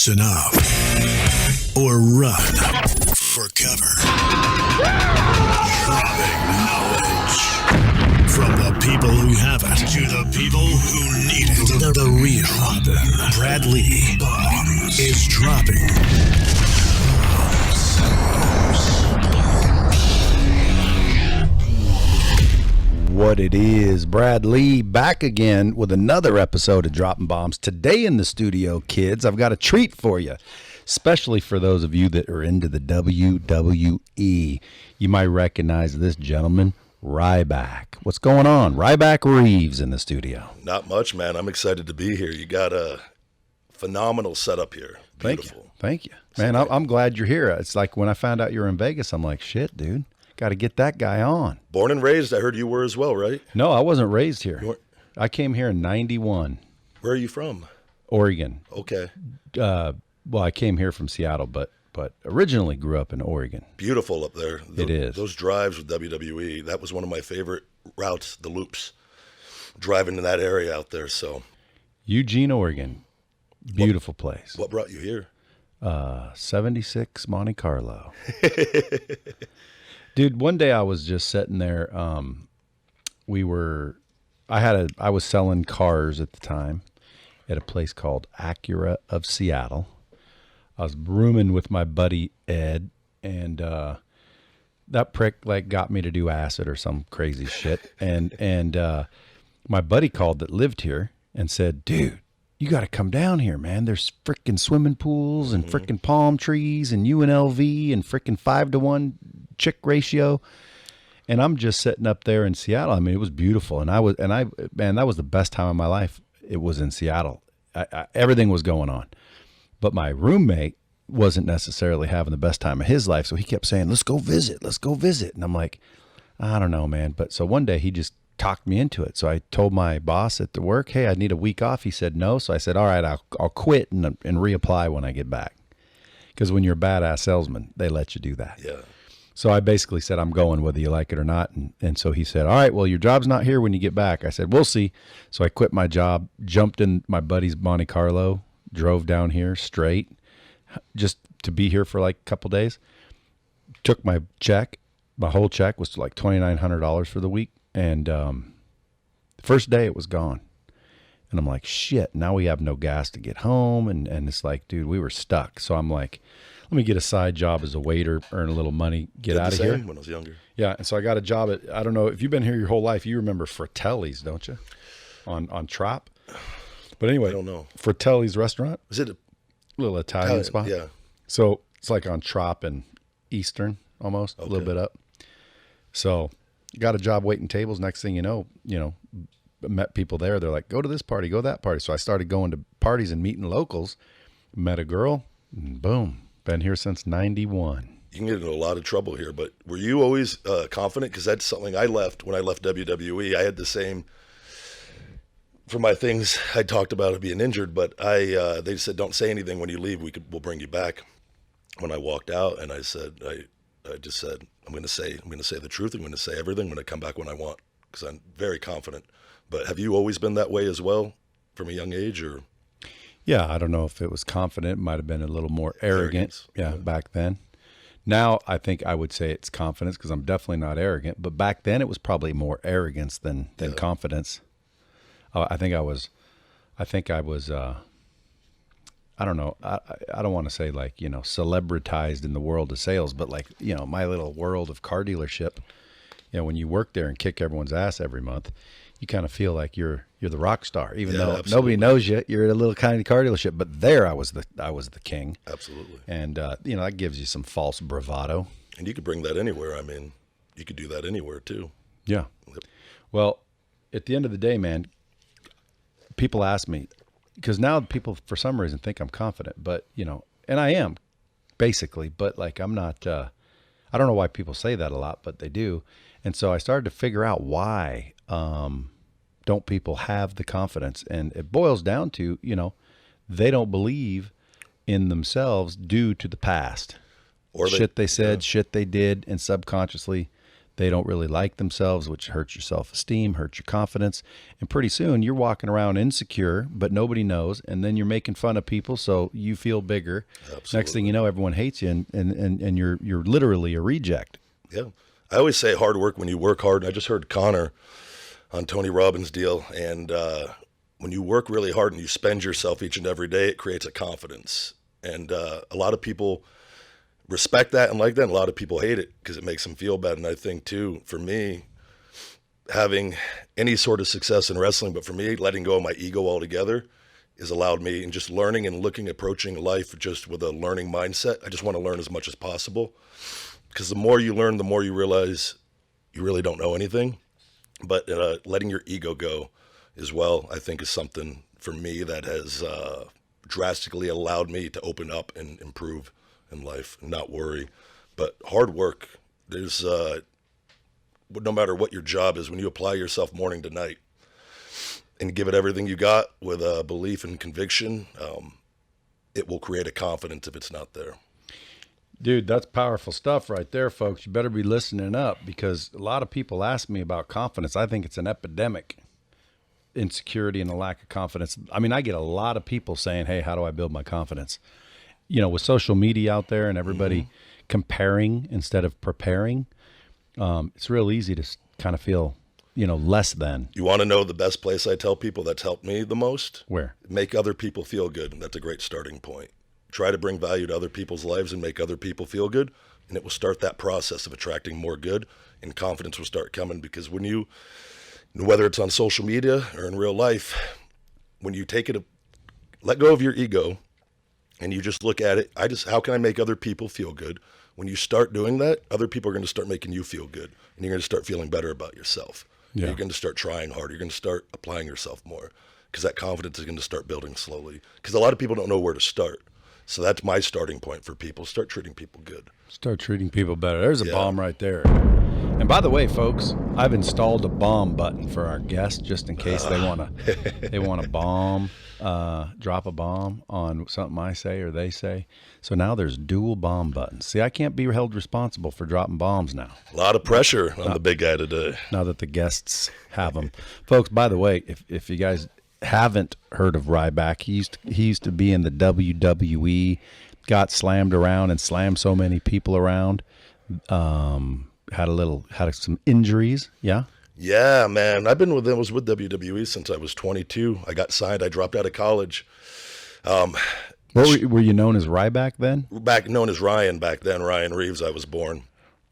Listen up or run for cover. Dropping knowledge from the people who have it to the people who need it. The real Brad Lee is dropping what it is. Brad Lee back again with another episode of Dropping Bombs. Today in the studio, kids, I've got a treat for you, especially for those of you that are into the WWE. You might recognize this gentleman, Ryback. What's going on? Ryback Reeves in the studio. Not much, man. I'm excited to be here. You got a phenomenal setup here. Beautiful. Thank you. Man, I'm glad you're here. It's like when I found out you were in Vegas, I'm like, shit, dude. Got to get that guy on. Born and raised, I heard you were as well, right? No, I wasn't raised here. I came here in 91. Where are you from? Oregon. Okay. Well, I came here from Seattle, but originally grew up in Oregon. Beautiful up there. It is. Those drives with WWE, that was one of my favorite routes, the loops, driving in that area out there. So, Eugene, Oregon. Beautiful place. What brought you here? 76 Monte Carlo. Dude, one day I was just sitting there. I was selling cars at the time at a place called Acura of Seattle. I was rooming with my buddy Ed, and that prick got me to do acid or some crazy shit. And my buddy called that lived here and said, "Dude, you got to come down here, man. There's freaking swimming pools and freaking palm trees and UNLV and freaking 5-to-1 chick ratio." And I'm just sitting up there in Seattle. I mean, it was beautiful. And man, that was the best time of my life. It was in Seattle. Everything was going on. But my roommate wasn't necessarily having the best time of his life. So he kept saying, let's go visit. And I'm like, I don't know, man. But so one day he just talked me into it. So I told my boss at the work, hey, I need a week off. He said no. So I said, all right, I'll quit and reapply when I get back. Because when you're a badass salesman, they let you do that. Yeah. So I basically said, I'm going whether you like it or not. And so he said, all right, well, your job's not here when you get back. I said, we'll see. So I quit my job, jumped in my buddy's Monte Carlo, drove down here straight just to be here for like a couple days. Took my check. My whole check was like $2,900 for the week. And the first day it was gone. And I'm like, shit, now we have no gas to get home. And it's like, dude, we were stuck. So I'm like, let me get a side job as a waiter, earn a little money, get out of here. When I was younger. Yeah. And so I got a job at, I don't know, if you've been here your whole life, you remember Fratelli's, don't you? On Trop. But anyway, I don't know. Fratelli's restaurant. Is it a little Italian spot? Yeah. So it's like on Trop and Eastern almost, a little bit up. So got a job waiting tables. Next thing you know, met people there. They're like, go to this party, go that party. So I started going to parties and meeting locals, met a girl, and boom, been here since 91. You can get into a lot of trouble here, but were you always confident? Because that's something I left when I left WWE. I had the same, for my things, I talked about being injured, but they said, don't say anything when you leave. We'll bring you back. When I walked out, and I said, I just said, I'm going to say the truth. I'm going to say everything. I'm going to come back when I want, because I'm very confident. But have you always been that way as well from a young age, or? Yeah, I don't know if it was confident. It might have been a little more arrogant. Yeah, back then. Now I think I would say it's confidence, because I'm definitely not arrogant. But back then it was probably more arrogance than confidence. I think I was. I don't know. I don't want to say like, celebritized in the world of sales, but like, my little world of car dealership. When you work there and kick everyone's ass every month, you kind of feel like you're the rock star, even though nobody knows you. You're at a little tiny car dealership, but there I was the king. Absolutely. And that gives you some false bravado. And you could bring that anywhere. I mean, you could do that anywhere too. Yeah. Yep. Well, at the end of the day, man, people ask me, because now people for some reason think I'm confident, but and I am basically, but like I'm not. I don't know why people say that a lot, but they do. And so I started to figure out why don't people have the confidence, and it boils down to they don't believe in themselves due to the past, or shit they said, shit they did, and subconsciously they don't really like themselves, which hurts your self-esteem, hurts your confidence. And pretty soon you're walking around insecure, but nobody knows. And then you're making fun of people, so you feel bigger. Absolutely. Next thing you know, everyone hates you, and you're literally a reject. Yeah. I always say hard work when you work hard. And I just heard Connor on Tony Robbins' deal. And when you work really hard and you spend yourself each and every day, it creates a confidence. And a lot of people respect that and like that, and a lot of people hate it because it makes them feel bad. And I think too, for me, having any sort of success in wrestling, but for me, letting go of my ego altogether has allowed me, and just learning and approaching life just with a learning mindset. I just want to learn as much as possible, because the more you learn, the more you realize you really don't know anything. But letting your ego go as well, I think, is something for me that has drastically allowed me to open up and improve in life and not worry. But hard work, there's no matter what your job is, when you apply yourself morning to night and give it everything you got with a belief and conviction, it will create a confidence if it's not there. Dude, that's powerful stuff right there, folks. You better be listening up, because a lot of people ask me about confidence. I think it's an epidemic, insecurity and a lack of confidence. I mean, I get a lot of people saying, hey, how do I build my confidence? You know, with social media out there and everybody comparing instead of preparing, it's real easy to kind of feel, less than. You want to know the best place I tell people that's helped me the most? Where? Make other people feel good. And that's a great starting point. Try to bring value to other people's lives and make other people feel good. And it will start that process of attracting more good, and confidence will start coming. Because when you, whether it's on social media or in real life, when you let go of your ego, and you just look at it, how can I make other people feel good? When you start doing that, other people are going to start making you feel good, and you're going to start feeling better about yourself. Yeah. You're going to start trying harder. You're going to start applying yourself more, because that confidence is going to start building slowly. Because a lot of people don't know where to start. So that's my starting point for people. Start treating people good. Start treating people better. There's a bomb right there. And by the way, folks, I've installed a bomb button for our guests, just in case they want to bomb, drop a bomb on something I say or they say. So now there's dual bomb buttons. See, I can't be held responsible for dropping bombs now. A lot of pressure on the big guy today. Now that the guests have them. Folks, by the way, if you guys haven't heard of Ryback, he used to be in the WWE, got slammed around and slammed so many people around. Had some injuries. Yeah. Yeah, man. I was with WWE since I was 22. I got signed. I dropped out of college. Were you known as Ryback then? Known as Ryan back then. Ryan Reeves. I was born.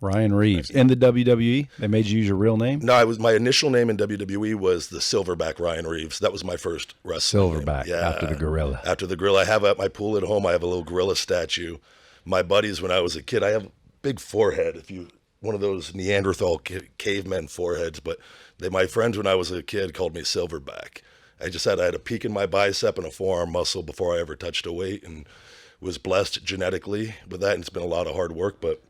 Ryan Reeves. In the WWE, they made you use your real name? No, my initial name in WWE was the Silverback Ryan Reeves. That was my first wrestling Silverback, name. Yeah, after the gorilla. After the gorilla. I have at my pool at home, I have a little gorilla statue. My buddies, when I was a kid, I have a big forehead, one of those Neanderthal cavemen foreheads, but my friends when I was a kid called me Silverback. I had a peak in my bicep and a forearm muscle before I ever touched a weight, and was blessed genetically with that, and it's been a lot of hard work, but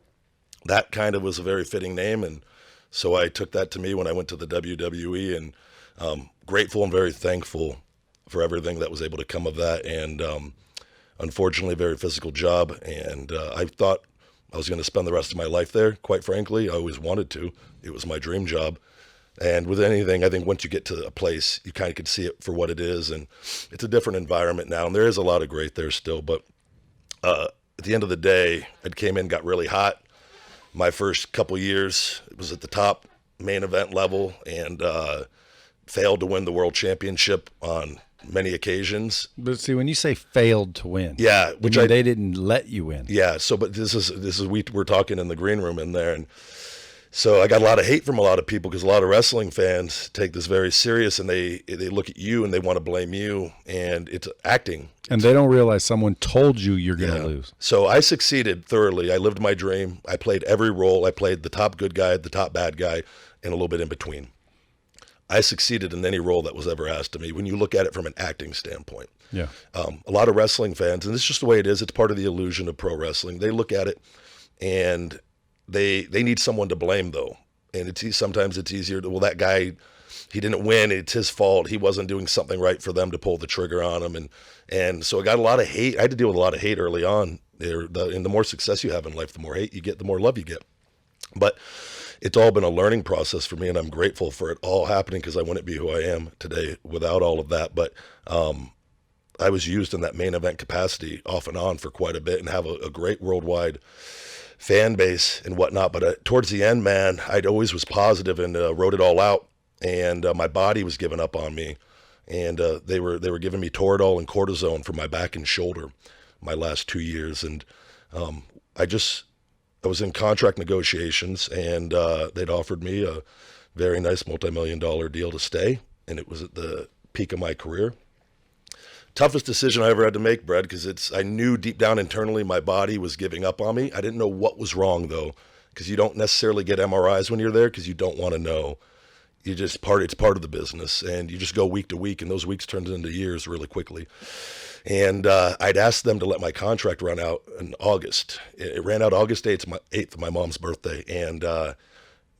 that kind of was a very fitting name, and so I took that to me when I went to the WWE, and grateful and very thankful for everything that was able to come of that, and unfortunately, a very physical job, and I thought I was going to spend the rest of my life there, quite frankly. I always wanted to. It was my dream job, and with anything, I think once you get to a place, you kind of can see it for what it is, and it's a different environment now, and there is a lot of great there still, but at the end of the day, it came in, got really hot. My first couple years, it was at the top main event level, and failed to win the world championship on many occasions. But see, when you say failed to win, yeah, they didn't let you win. Yeah. So, but this is we're talking in the green room in there, and so I got a lot of hate from a lot of people, because a lot of wrestling fans take this very serious, and they look at you and they want to blame you, and it's acting. And they don't realize someone told you you're going to lose. So I succeeded thoroughly. I lived my dream. I played every role. I played the top good guy, the top bad guy, and a little bit in between. I succeeded in any role that was ever asked of me when you look at it from an acting standpoint. Yeah. A lot of wrestling fans, and this is just the way it is, it's part of the illusion of pro wrestling. They look at it and they need someone to blame, though. And sometimes it's easier to, that guy, he didn't win, it's his fault. He wasn't doing something right for them to pull the trigger on him. And so I got a lot of hate. I had to deal with a lot of hate early on. And the more success you have in life, the more hate you get, the more love you get. But it's all been a learning process for me, and I'm grateful for it all happening because I wouldn't be who I am today without all of that. But I was used in that main event capacity off and on for quite a bit and have a great worldwide fan base and whatnot. But towards the end, man, I always was positive and wrote it all out. And my body was giving up on me. And they were giving me Toradol and cortisone for my back and shoulder my last 2 years. And I was in contract negotiations, and they'd offered me a very nice multi-million-dollar deal to stay. And it was at the peak of my career. Toughest decision I ever had to make, Brad, because I knew deep down internally my body was giving up on me. I didn't know what was wrong, though, because you don't necessarily get MRIs when you're there because you don't want to know. It's part of the business, and you just go week to week, and those weeks turned into years really quickly. And I'd asked them to let my contract run out in August. It ran out August 8th, my mom's birthday, and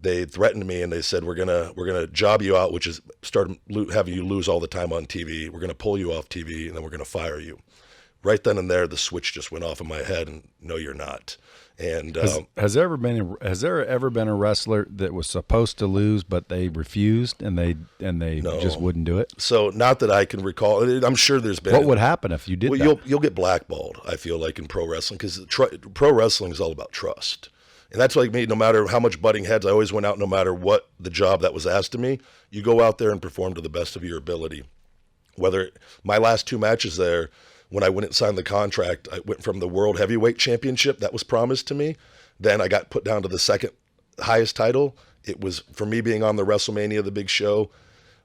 they threatened me, and they said, we're gonna job you out, which is start having you lose all the time on TV. We're gonna pull you off TV, and then we're gonna fire you. Right then and there, the switch just went off in my head, and no, you're not. And has there ever been a wrestler that was supposed to lose but they refused and they no. just wouldn't do it? So not that I can recall. I'm sure there's been. What would happen if you did that? You'll get blackballed. I feel like in pro wrestling because pro wrestling is all about trust. And that's like me, no matter how much butting heads, I always went out no matter what the job that was asked of me. You go out there and perform to the best of your ability. Whether my last 2 matches there, when I went and signed the contract, I went from the World Heavyweight Championship that was promised to me. Then I got put down to the second highest title. It was for me being on the WrestleMania, the big show,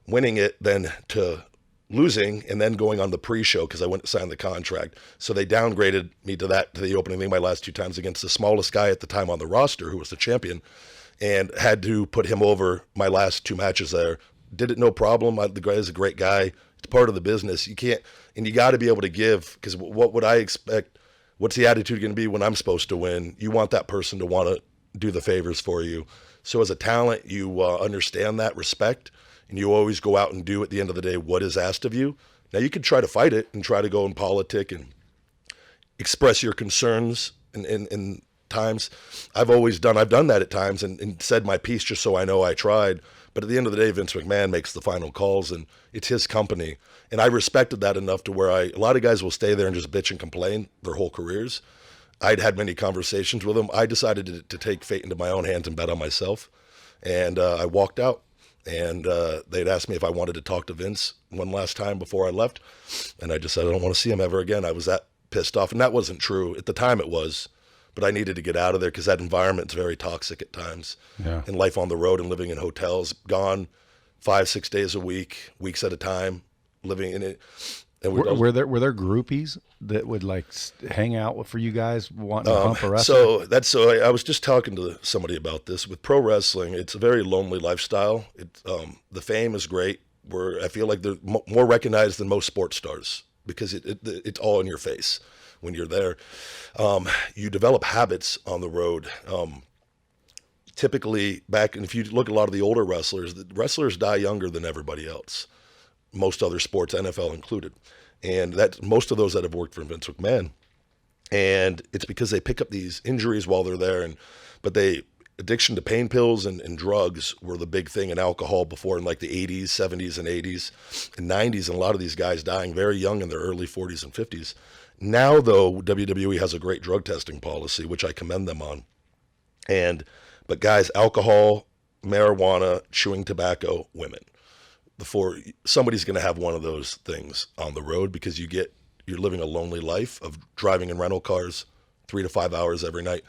winning it, then to losing, and then going on the pre-show because I went to sign the contract. So they downgraded me to the opening thing my last 2 times against the smallest guy at the time on the roster who was the champion, and had to put him over my last 2 matches there. Did it no problem. The guy is a great guy. It's part of the business. You can't, and you got to be able to give, because what would I expect? What's the attitude going to be when I'm supposed to win? You want that person to want to do the favors for you. So as a talent, you understand that respect, and you always go out and do at the end of the day what is asked of you. Now you could try to fight it and try to go in politic and express your concerns in times. I've done that at times and said my piece just so I know I tried. But at the end of the day, Vince McMahon makes the final calls, and it's his company. And I respected that enough to where a lot of guys will stay there and just bitch and complain their whole careers. I'd had many conversations with them. I decided to take fate into my own hands and bet on myself. And I walked out. And they'd asked me if I wanted to talk to Vince one last time before I left. And I just said, I don't want to see him ever again. I was that pissed off. And that wasn't true. At the time it was. But I needed to get out of there because that environment's very toxic at times. Yeah. And life on the road and living in hotels, gone 5-6 days a week, weeks at a time, living in it. And were there groupies that would like hang out for you guys wanting to hump a wrestler? So I was just talking to somebody about this. With pro wrestling, it's a very lonely lifestyle. The fame is great. I feel like they're more recognized than most sports stars because it's all in your face when you're there. You develop habits on the road. Typically and if you look at a lot of the older wrestlers, the wrestlers die younger than everybody else. Most other sports, NFL included. And that's most of those that have worked for Vince McMahon. And it's because they pick up these injuries while they're there. But addiction to pain pills and drugs were the big thing, and alcohol before in like the 80s, 70s, and 80s and 90s. And a lot of these guys dying very young in their early 40s and 50s. Now, though, WWE has a great drug testing policy, which I commend them on. But guys, alcohol, marijuana, chewing tobacco, women. Before somebody's going to have one of those things on the road because you're living a lonely life of driving in rental cars 3 to 5 hours every night,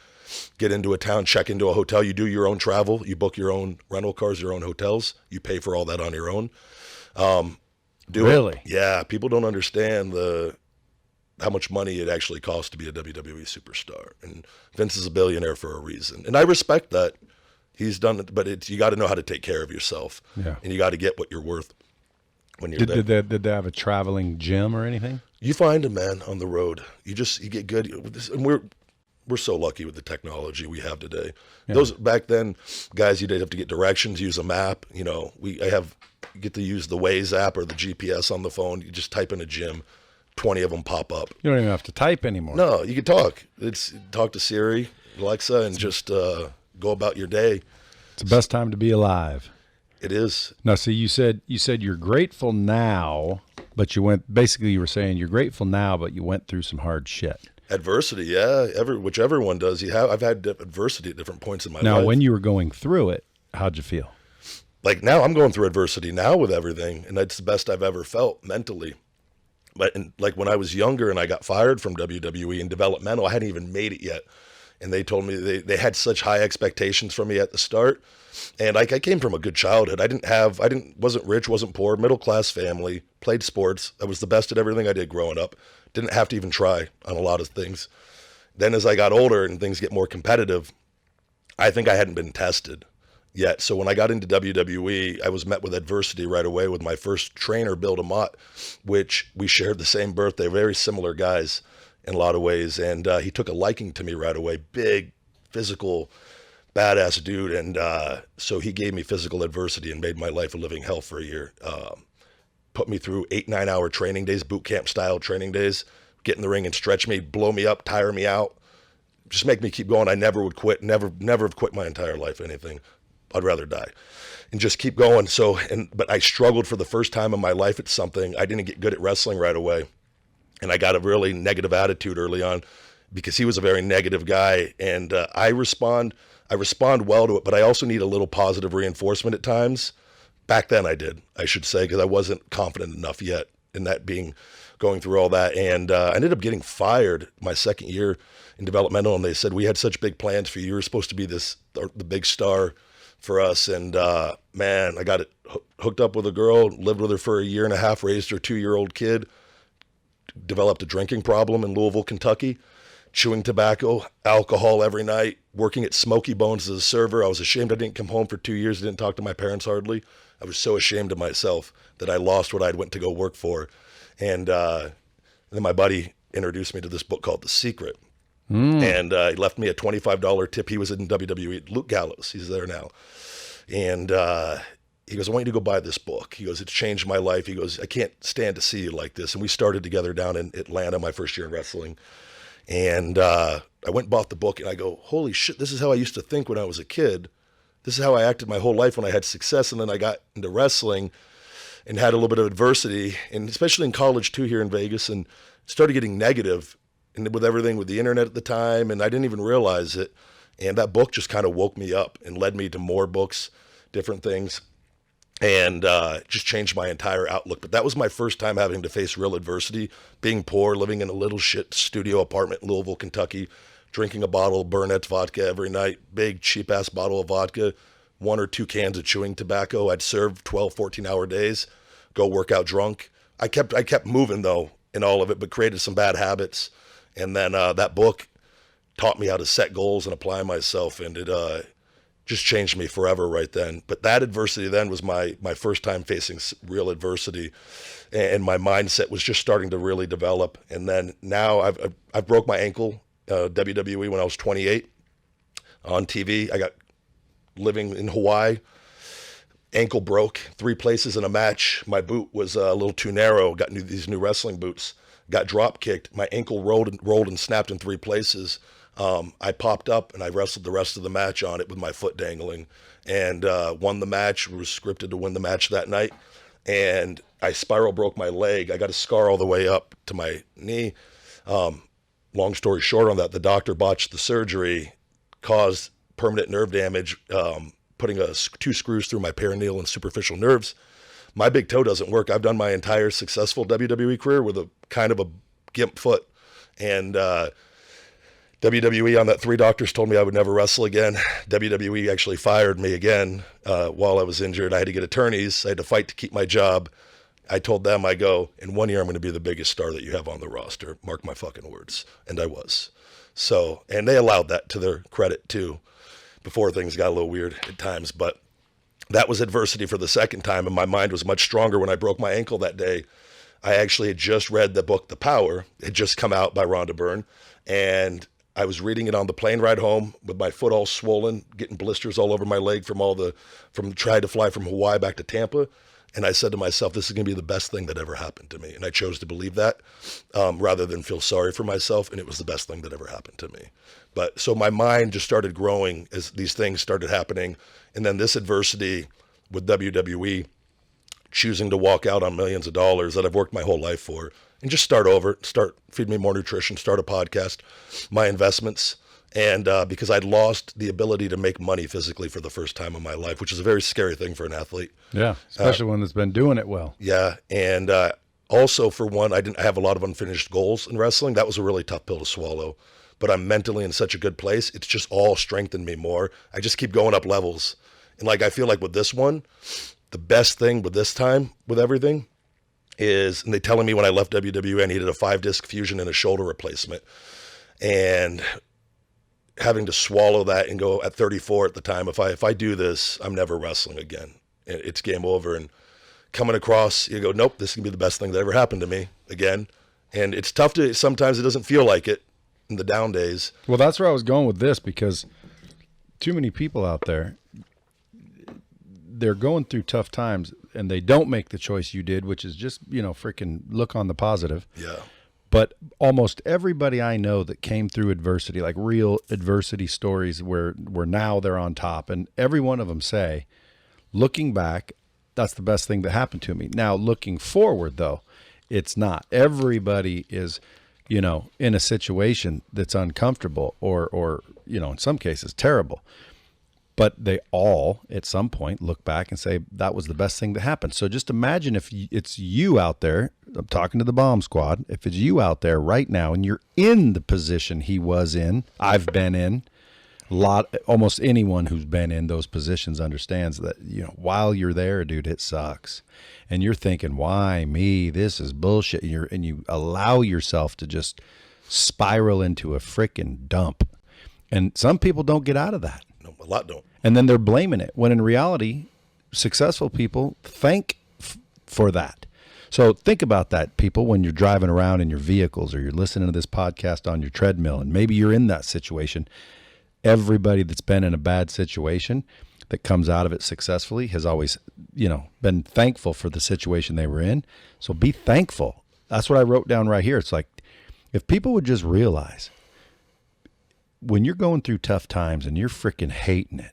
get into a town, check into a hotel, you do your own travel, you book your own rental cars, your own hotels, you pay for all that on your own. Really? Yeah. People don't understand how much money it actually costs to be a WWE superstar. And Vince is a billionaire for a reason. And I respect that. He's done it, but you got to know how to take care of yourself, and you got to get what you're worth when you're there. Did they have a traveling gym or anything? You find them, man, on the road. You get good, and we're so lucky with the technology we have today. Yeah. Those back then, guys, you'd have to get directions, use a map. You get to use the Waze app or the GPS on the phone. You just type in a gym, 20 of them pop up. You don't even have to type anymore. No, you can talk. Talk to Siri, Alexa, and just. Go about your day. It's the best time to be alive. It is. Now, see, you said you're grateful now, but you were saying you're grateful now, but you went through some hard shit. Adversity, yeah, which everyone does. I've had adversity at different points in my life. Now, when you were going through it, how'd you feel? Like now, I'm going through adversity now with everything, and that's the best I've ever felt mentally. But like when I was younger and I got fired from WWE in developmental, I hadn't even made it yet, and they told me they had such high expectations from me at the start. And I came from a good childhood. Wasn't rich, wasn't poor, middle class family, played sports. I was the best at everything I did growing up. Didn't have to even try on a lot of things. Then as I got older and things get more competitive, I think I hadn't been tested yet. So when I got into WWE, I was met with adversity right away with my first trainer, Bill DeMott, which we shared the same birthday, very similar guys in a lot of ways. And he took a liking to me right away, big, physical, badass dude. And so he gave me physical adversity and made my life a living hell for a year. Put me through 8-9 hour training days, boot camp style training days, get in the ring and stretch me, blow me up, tire me out, just make me keep going. I never would quit, never have quit my entire life, anything. I'd rather die and just keep going. But I struggled for the first time in my life at something. I didn't get good at wrestling right away. And I got a really negative attitude early on because he was a very negative guy. And I respond well to it, but I also need a little positive reinforcement at times. Back then I should say, because I wasn't confident enough yet in that going through all that. And I ended up getting fired my second year in developmental. And they said, we had such big plans for you. You were supposed to be the big star for us. And man, I got it hooked up with a girl, lived with her for a year and a half, raised her 2-year-old kid, developed a drinking problem in Louisville, Kentucky, chewing tobacco, alcohol every night, working at Smoky Bones as a server. I was ashamed I didn't come home for 2 years, didn't talk to my parents hardly. I was so ashamed of myself that I lost what I'd went to go work for. And then my buddy introduced me to this book called The Secret. And he left me a $25 tip. He was in WWE, Luke Gallows. He's there now. And he goes, I want you to go buy this book. He goes, it's changed my life. He goes, I can't stand to see you like this. And we started together down in Atlanta, my first year in wrestling. And I went and bought the book, and I go, holy shit, this is how I used to think when I was a kid. This is how I acted my whole life when I had success. And then I got into wrestling and had a little bit of adversity, and especially in college too, here in Vegas, and started getting negative, and with everything with the internet at the time, and I didn't even realize it. And that book just kind of woke me up and led me to more books, different things, and just changed my entire outlook. But that was my first time having to face real adversity, being poor, living in a little shit studio apartment in Louisville, Kentucky, drinking a bottle of Burnett's vodka every night, big cheap-ass bottle of vodka, 1 or 2 cans of chewing tobacco. I'd serve 12, 14-hour days, go work out drunk. I kept moving, though, in all of it, but created some bad habits. And then that book taught me how to set goals and apply myself, and it just changed me forever right then. But that adversity then was my first time facing real adversity, and my mindset was just starting to really develop. And then now I've broke my ankle, WWE, when I was 28 on TV. I got living in Hawaii, ankle broke 3 places in a match. My boot was a little too narrow, got these new wrestling boots, got drop kicked. My ankle rolled and snapped in 3 places. I popped up and I wrestled the rest of the match on it with my foot dangling, and won the match, was scripted to win the match that night. And I spiral broke my leg. I got a scar all the way up to my knee. Long story short on that, the doctor botched the surgery, caused permanent nerve damage, putting 2 screws through my perineal and superficial nerves. My big toe doesn't work. I've done my entire successful WWE career with a kind of a gimp foot. And WWE, on that, 3 doctors told me I would never wrestle again. WWE actually fired me again while I was injured. I had to get attorneys. I had to fight to keep my job. I told them, I go, in 1 year, I'm going to be the biggest star that you have on the roster. Mark my fucking words. And I was. So, and they allowed that, to their credit too, before things got a little weird at times. But that was adversity for the second time, and my mind was much stronger when I broke my ankle that day. I actually had just read the book, The Power. It had just come out by Rhonda Byrne, and I was reading it on the plane ride home with my foot all swollen, getting blisters all over my leg from trying to fly from Hawaii back to Tampa. And I said to myself, this is going to be the best thing that ever happened to me. And I chose to believe that rather than feel sorry for myself. And it was the best thing that ever happened to me. But so my mind just started growing as these things started happening. And then this adversity with WWE, choosing to walk out on millions of dollars that I've worked my whole life for and just start over, feed me more nutrition, start a podcast, my investments. And because I'd lost the ability to make money physically for the first time in my life, which is a very scary thing for an athlete. Yeah, especially one that's been doing it well. Yeah. And also, for one, I have a lot of unfinished goals in wrestling. That was a really tough pill to swallow. But I'm mentally in such a good place. It's just all strengthened me more. I just keep going up levels. And like, I feel like with this one, the best thing with this time, with everything, is, and they telling me when I left WWE, I needed a 5-disc fusion and a shoulder replacement. And having to swallow that and go at 34 at the time, if I do this, I'm never wrestling again. It's game over. And coming across, you go, nope, this can be the best thing that ever happened to me again. And it's tough to, sometimes it doesn't feel like it in the down days. Well, that's where I was going with this, because too many people out there, they're going through tough times and they don't make the choice you did, which is just, freaking look on the positive. Yeah. But almost everybody I know that came through adversity, like real adversity stories where now they're on top, and every one of them say, looking back, that's the best thing that happened to me. Now, looking forward, though, it's not. Everybody is, in a situation that's uncomfortable or in some cases terrible. But they all, at some point, look back and say, that was the best thing that happened. So just imagine if it's you out there, I'm talking to the Bomb Squad, if it's you out there right now and you're in the position he was in, I've been in, almost anyone who's been in those positions understands that, while you're there, dude, it sucks. And you're thinking, why me? This is bullshit. And you allow yourself to just spiral into a freaking dump. And some people don't get out of that. No, a lot don't. And then they're blaming it, when in reality, successful people thank for that. So think about that, people, when you're driving around in your vehicles or you're listening to this podcast on your treadmill, and maybe you're in that situation. Everybody that's been in a bad situation that comes out of it successfully has always, been thankful for the situation they were in. So be thankful. That's what I wrote down right here. It's like, if people would just realize, when you're going through tough times and you're freaking hating it,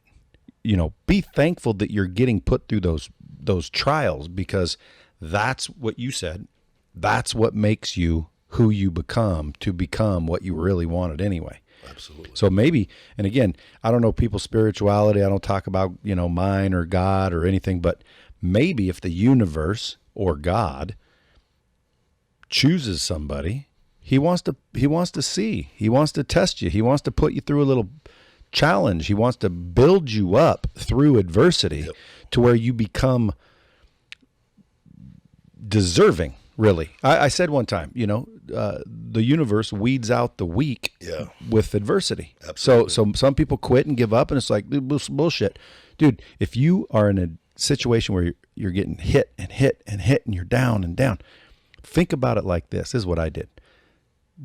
be thankful that you're getting put through those trials, because that's what you said. That's what makes you who you become, to become what you really wanted anyway. Absolutely. So maybe, and again, I don't know people's spirituality. I don't talk about, mine or God or anything, but maybe if the universe or God chooses somebody, he wants to see, he wants to test you. He wants to put you through a little challenge. He wants to build you up through adversity to where you become deserving, really. I said one time, the universe weeds out the weak with adversity. Absolutely. So some people quit and give up, and it's like bullshit. Dude, if you are in a situation where you're getting hit and hit and hit and you're down and down, think about it like this. This is what I did.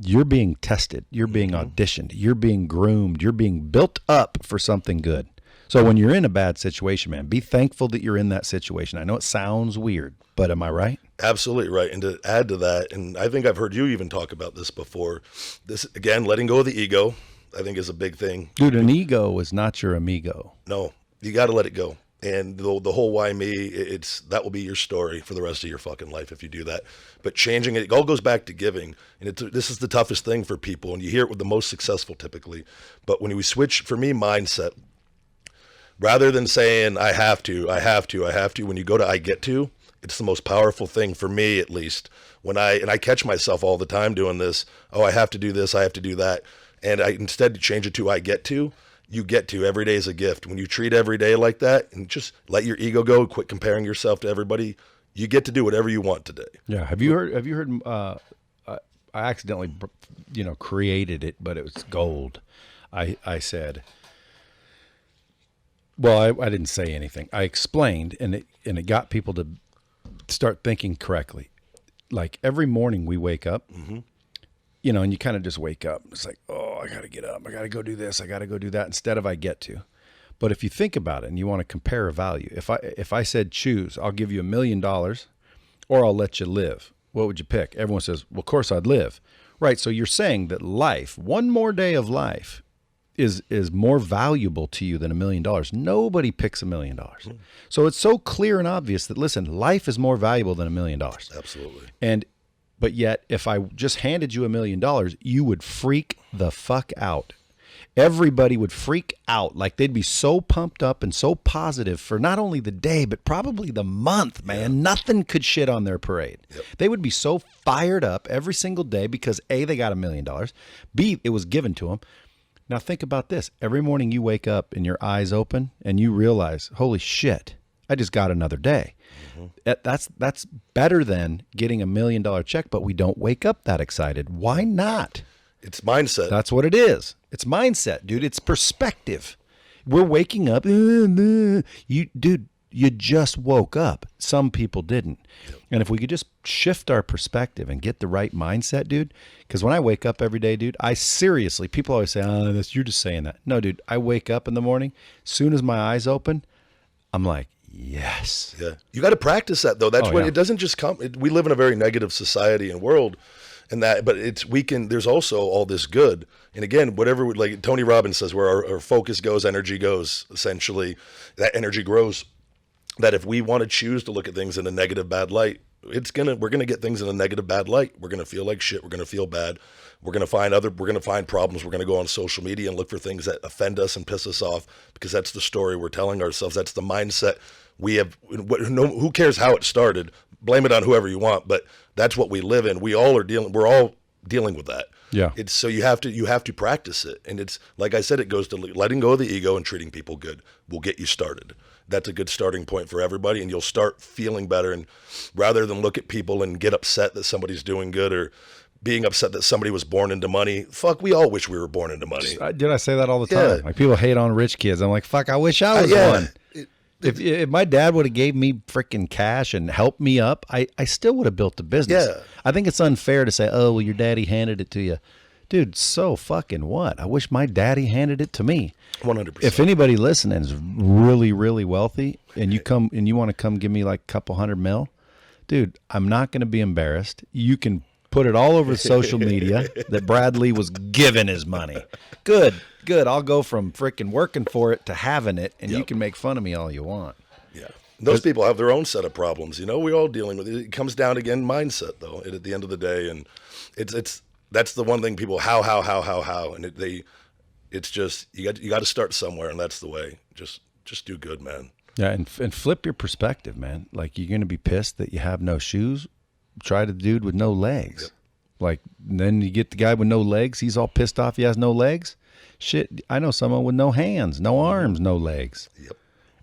You're being tested. You're being auditioned. You're being groomed. You're being built up for something good. So when you're in a bad situation, man, be thankful that you're in that situation. I know it sounds weird, but am I right? Absolutely right. And to add to that, and I think I've heard you even talk about this before, this, again, letting go of the ego, I think is a big thing. Dude, an ego is not your amigo. No, you got to let it go. And the whole why me, that will be your story for the rest of your fucking life if you do that. But changing it all goes back to giving. And this is the toughest thing for people. And you hear it with the most successful typically. But when we switch, for me, mindset, rather than saying, I have to, when you go to I get to, it's the most powerful thing for me, at least. And I catch myself all the time doing this. Oh, I have to do this. I have to do that. And I instead change it to I get to. You get to. Every day is a gift. When you treat every day like that and just let your ego go, quit comparing yourself to everybody, you get to do whatever you want today. Yeah. Have you heard, I accidentally, created it, but it was gold. I said, well, I didn't say anything. I explained, and it got people to start thinking correctly. Like every morning we wake up, and you kind of just wake up. It's like, oh, I got to get up. I got to go do this. I got to go do that instead of I get to. But if you think about it and you want to compare a value, if I said choose, I'll give you $1 million or I'll let you live, what would you pick? Everyone says, well, of course I'd live. Right. So you're saying that life, one more day of life, is more valuable to you than $1 million. Nobody picks $1 million. So it's so clear and obvious that, listen, life is more valuable than $1 million. Absolutely. But yet, if I just handed you $1 million, you would freak the fuck out. Everybody would freak out. Like, they'd be so pumped up and so positive for not only the day, but probably the month, man. Yeah. Nothing could shit on their parade. Yep. They would be so fired up every single day because A, they got $1 million. B, it was given to them. Now think about this. Every morning you wake up and your eyes open and you realize, holy shit, I just got another day. That's better than getting $1 million check, but we don't wake up that excited. Why not? It's mindset. That's what it is. It's mindset, dude. It's perspective. We're waking up. You just woke up. Some people didn't. Yep. And if we could just shift our perspective and get the right mindset, dude, because when I wake up every day, dude, I seriously, people always say, oh, you're just saying that. No, dude, I wake up in the morning. As soon as my eyes open, I'm like, yes. Yeah. You got to practice that, though. That's it doesn't just come. We live in a very negative society and world. And that, but there's also all this good. And again, whatever, like Tony Robbins says, where our focus goes, energy goes, essentially, that energy grows. That if we want to choose to look at things in a negative, bad light, we're going to get things in a negative, bad light. We're going to feel like shit. We're going to feel bad. We're going to find problems. We're going to go on social media and look for things that offend us and piss us off, because that's the story we're telling ourselves. That's the mindset we have. Who cares how it started? Blame it on whoever you want, but that's what we live in. We're all dealing with that. Yeah. It's so you have to practice it. And it's like I said, it goes to letting go of the ego and treating people good will get you started. That's a good starting point for everybody, and you'll start feeling better. And rather than look at people and get upset that somebody's doing good, or being upset that somebody was born into money. Fuck, we all wish we were born into money. Did I say that all the time? Yeah. Like, people hate on rich kids. I'm like, fuck, I wish I was one. If my dad would have gave me freaking cash and helped me up, I still would have built a business. Yeah. I think it's unfair to say, oh, well, your daddy handed it to you. Dude, so fucking what? I wish my daddy handed it to me. 100%. If anybody listening is really, really wealthy and you want to come give me like a couple $100 million, dude, I'm not going to be embarrassed. You can put it all over social media that Brad Lee was given his money. Good. I'll go from freaking working for it to having it, and you can make fun of me all you want. Yeah. Those people have their own set of problems. We're all dealing with it. It comes down, again, mindset, though, at the end of the day. And that's the one thing people, how. And it's just, you got to start somewhere, and that's the way. Just do good, man. Yeah, and flip your perspective, man. Like, you're going to be pissed that you have no shoes. Try the dude with no legs. Yep. Like, then you get the guy with no legs. He's all pissed off he has no legs. Shit, I know someone with no hands, no arms, no legs. Yep.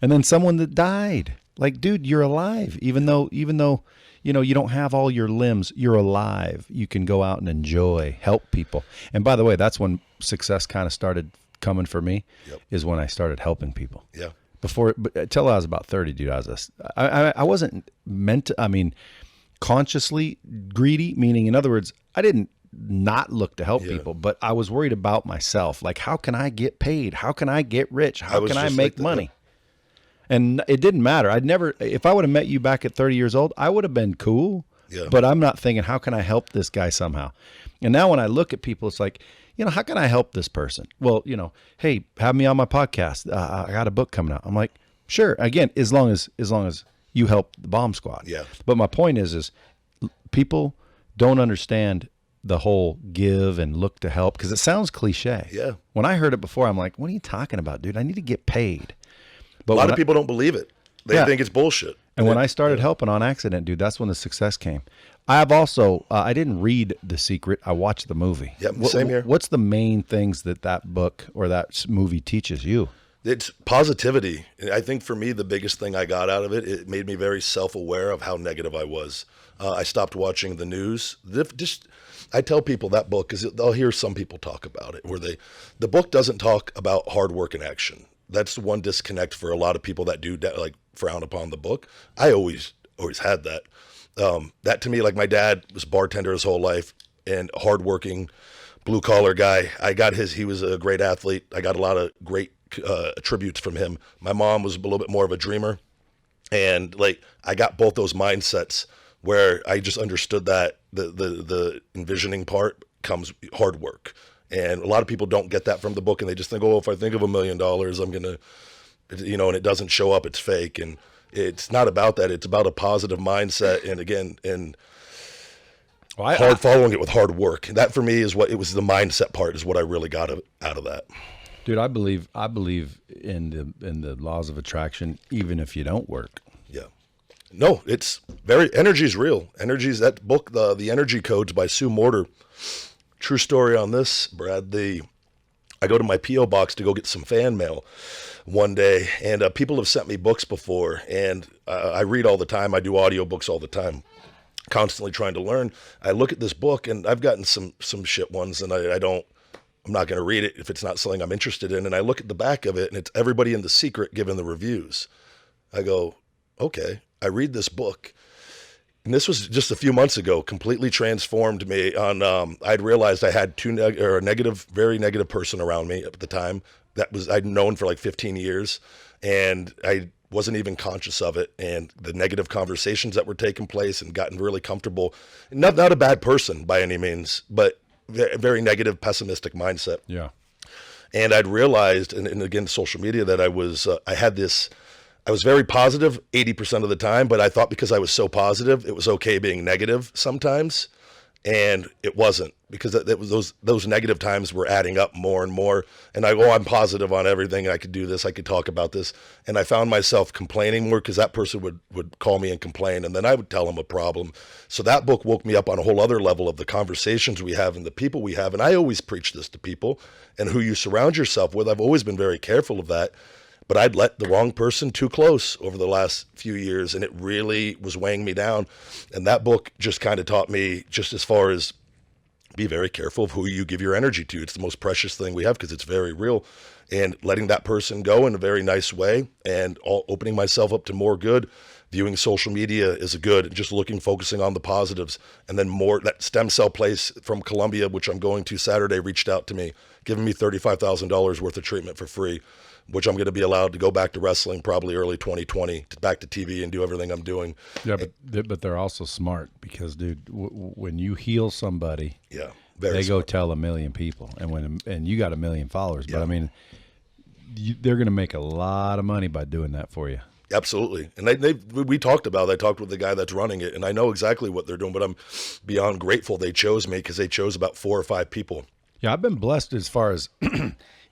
And then someone that died. Like, dude, you're alive. Even though, you don't have all your limbs, you're alive. You can go out and enjoy, help people. And by the way, that's when success kind of started coming for me, is when I started helping people. Yeah. Till I was about 30, dude, I wasn't meant to, consciously greedy, meaning, in other words, I didn't not look to help people, but I was worried about myself. Like, how can I get paid? How can I get rich? How can I make money? And it didn't matter. If I would have met you back at 30 years old, I would have been cool, but I'm not thinking, how can I help this guy somehow? And now when I look at people, it's like, how can I help this person? Well, hey, have me on my podcast. I got a book coming out. I'm like, sure. Again, as long as you help the bomb squad. Yeah. But my point is people don't understand the whole give and look to help, because it sounds cliche. Yeah. When I heard it before, I'm like, what are you talking about, dude? I need to get paid. But a lot of people don't believe it. They think it's bullshit. And when I started helping on accident, dude, that's when the success came. I have also, I didn't read The Secret. I watched the movie. Yep, same here. What's the main things that book or that movie teaches you? It's positivity. I think for me, the biggest thing I got out of it, it made me very self-aware of how negative I was. I stopped watching the news. I tell people that book, because I'll hear some people talk about it, where the book doesn't talk about hard work and action. That's the one disconnect for a lot of people that do frown upon the book. I always had that. That to me, like, my dad was a bartender his whole life and hardworking, blue collar guy. He was a great athlete. I got a lot of great attributes from him. My mom was a little bit more of a dreamer, and I got both those mindsets where I just understood that the envisioning part comes hard work. And a lot of people don't get that from the book, and they just think, oh, if I think of $1 million, I'm going to, and it doesn't show up, it's fake. And it's not about that. It's about a positive mindset. And again, following it with hard work. That for me is what it was. The mindset part is what I really got out of that. Dude, I believe in the laws of attraction, even if you don't work. Yeah. No, it's energy is real. Energy's that book, the Energy Codes by Sue Morter. True story on this, Brad. I go to my P.O. box to go get some fan mail one day, and people have sent me books before, and I read all the time. I do audiobooks all the time, constantly trying to learn. I look at this book, and I've gotten some shit ones, and I'm not going to read it if it's not something I'm interested in. And I look at the back of it, and it's everybody in The Secret giving the reviews. I go, okay, I read this book. And this was just a few months ago, completely transformed me on, I'd realized I had a very negative person around me at the time I'd known for like 15 years, and I wasn't even conscious of it. And the negative conversations that were taking place and gotten really comfortable, not a bad person by any means, but very negative, pessimistic mindset. Yeah. And I'd realized, and again, social media, that I was very positive 80% of the time, but I thought because I was so positive, it was okay being negative sometimes. And it wasn't, because it was those negative times were adding up more and more. And I go, I'm positive on everything. I could do this. I could talk about this. And I found myself complaining more, because that person would call me and complain, and then I would tell them a problem. So that book woke me up on a whole other level of the conversations we have and the people we have. And I always preach this to people, and who you surround yourself with. I've always been very careful of that. But I'd let the wrong person too close over the last few years, and it really was weighing me down. And that book just kind of taught me, just as far as be very careful of who you give your energy to. It's the most precious thing we have, because it's very real. And letting that person go in a very nice way, and opening myself up to more good, viewing social media as a good, and just focusing on the positives. And then more, that stem cell place from Colombia, which I'm going to Saturday, reached out to me, giving me $35,000 worth of treatment for free, which I'm going to be allowed to go back to wrestling probably early 2020, back to TV and do everything I'm doing. Yeah, but they're also smart, because, dude, when you heal somebody, yeah, they smart. go tell 1 million people, and you got 1 million followers. Yeah. But I mean, they're going to make a lot of money by doing that for you. Absolutely. And we talked about it. I talked with the guy that's running it, and I know exactly what they're doing, but I'm beyond grateful they chose me, because they chose about 4 or 5 people. Yeah, I've been blessed as far as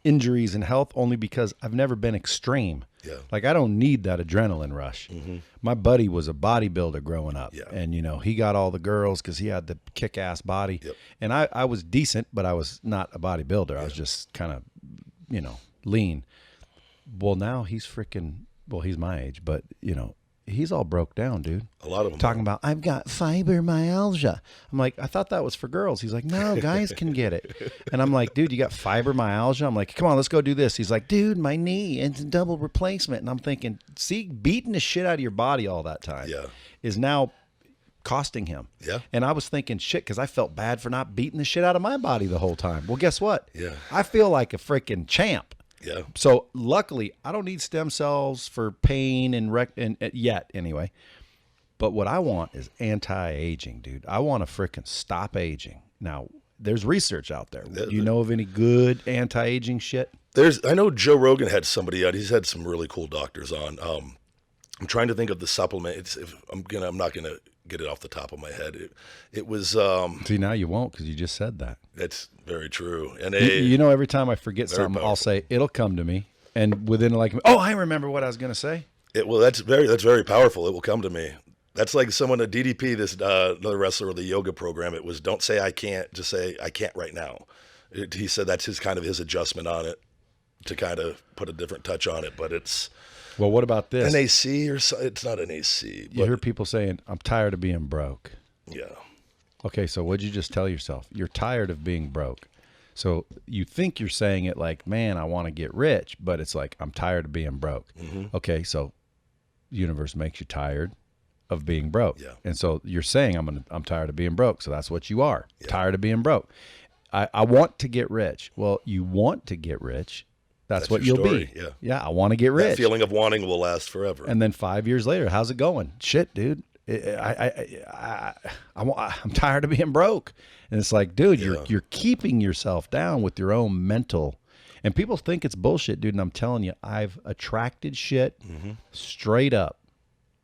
injuries and health, only because I've never been extreme. Yeah. Like, I don't need that adrenaline rush. Mm-hmm. My buddy was a bodybuilder growing up. Yeah. And, he got all the girls because he had the kick-ass body. Yep. And I was decent, but I was not a bodybuilder. Yeah. I was just kind of, lean. Well, now he's he's my age, but, he's all broke down, dude. A lot of them talking about, I've got fibromyalgia. I'm like, I thought that was for girls. He's like, no, guys can get it. And I'm like, dude, you got fibromyalgia? I'm like, come on, let's go do this. He's like, dude, my knee, it's a double replacement. And I'm thinking, see, beating the shit out of your body all that time is now costing him. Yeah. And I was thinking, shit, because I felt bad for not beating the shit out of my body the whole time. Well, guess what? Yeah. I feel like a freaking champ. Yeah. So luckily, I don't need stem cells for pain and yet anyway. But what I want is anti-aging, dude. I want to freaking stop aging. Now, there's research out there. Do you know of any good anti-aging shit? I know Joe Rogan had somebody on. He's had some really cool doctors on. I'm trying to think of the supplement. I'm not gonna get it off the top of my head. It was. See, now you won't, because you just said that. That's very true. And every time I forget something, powerful. I'll say it'll come to me, and within I remember what I was gonna say. That's very powerful. It will come to me. That's like someone at DDP, this another wrestler with the yoga program. It was, don't say I can't, just say I can't right now. He said that's his adjustment on it, to kind of put a different touch on it. But it's. Well, what about this? An AC or so? It's not an AC. You hear people saying, I'm tired of being broke. Yeah. Okay, so what'd you just tell yourself? You're tired of being broke. So you think you're saying it like, man, I want to get rich, but it's like, I'm tired of being broke. Mm-hmm. Okay, so the universe makes you tired of being broke. Yeah. And so you're saying, I'm tired of being broke. So that's what you are, tired of being broke. I want to get rich. Well, you want to get rich. That's what you'll story. be. Yeah, I want to get rich. That feeling of wanting will last forever. And then 5 years later, how's it going? Shit, dude. I'm tired of being broke. And it's like, dude, you're keeping yourself down with your own mental. And people think it's bullshit, dude. And I'm telling you, I've attracted shit straight up.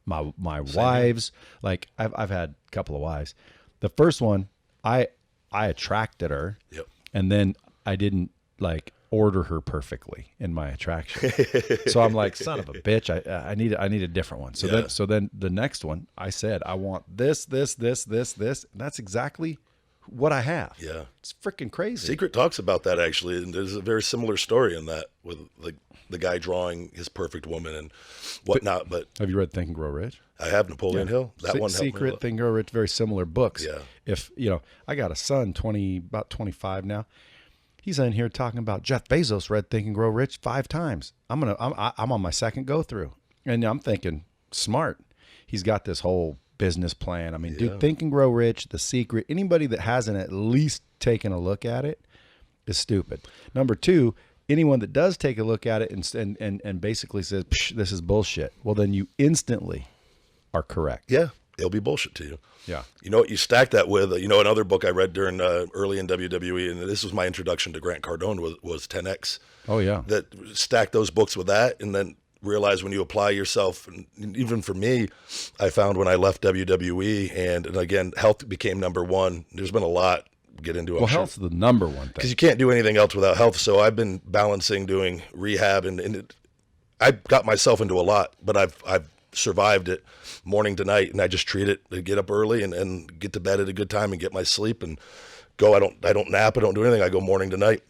My wives, like I've had a couple of wives. The first one, I attracted her, and then I didn't like order her perfectly in my attraction. So I'm like, son of a bitch, I need a different one. So then the next one, I said, I want this, and that's exactly what I have. Yeah, it's freaking crazy. Secret talks about that actually, and there's a very similar story in that with like the guy drawing his perfect woman and whatnot. But have you read Think and Grow Rich? I have. Napoleon Hill. That one helped me. Secret, Think and Grow Rich, very similar books. Yeah. If I got a son, about 25 now. He's in here talking about Jeff Bezos read Think and Grow Rich 5 times. I'm on my second go through, and I'm thinking smart. He's got this whole business plan. I mean, dude, Think and Grow Rich, The Secret. Anybody that hasn't at least taken a look at it is stupid. Number 2, anyone that does take a look at it and basically says this is bullshit, well, then you instantly are correct. Yeah, it'll be bullshit to you. Yeah. You know what you stack that with? Another book I read during early in WWE, and this was my introduction to Grant Cardone, was 10X. Oh, yeah. That stacked those books with that, and then realize when you apply yourself, and even for me, I found when I left WWE, and again, health became number one. There's been a lot to get into. Well, health's the number one thing. Because you can't do anything else without health. So I've been balancing doing rehab, and I got myself into a lot, but I've survived it morning to night, and I just treat it. I get up early and get to bed at a good time and get my sleep and go. I don't nap. I don't do anything. I go morning to night.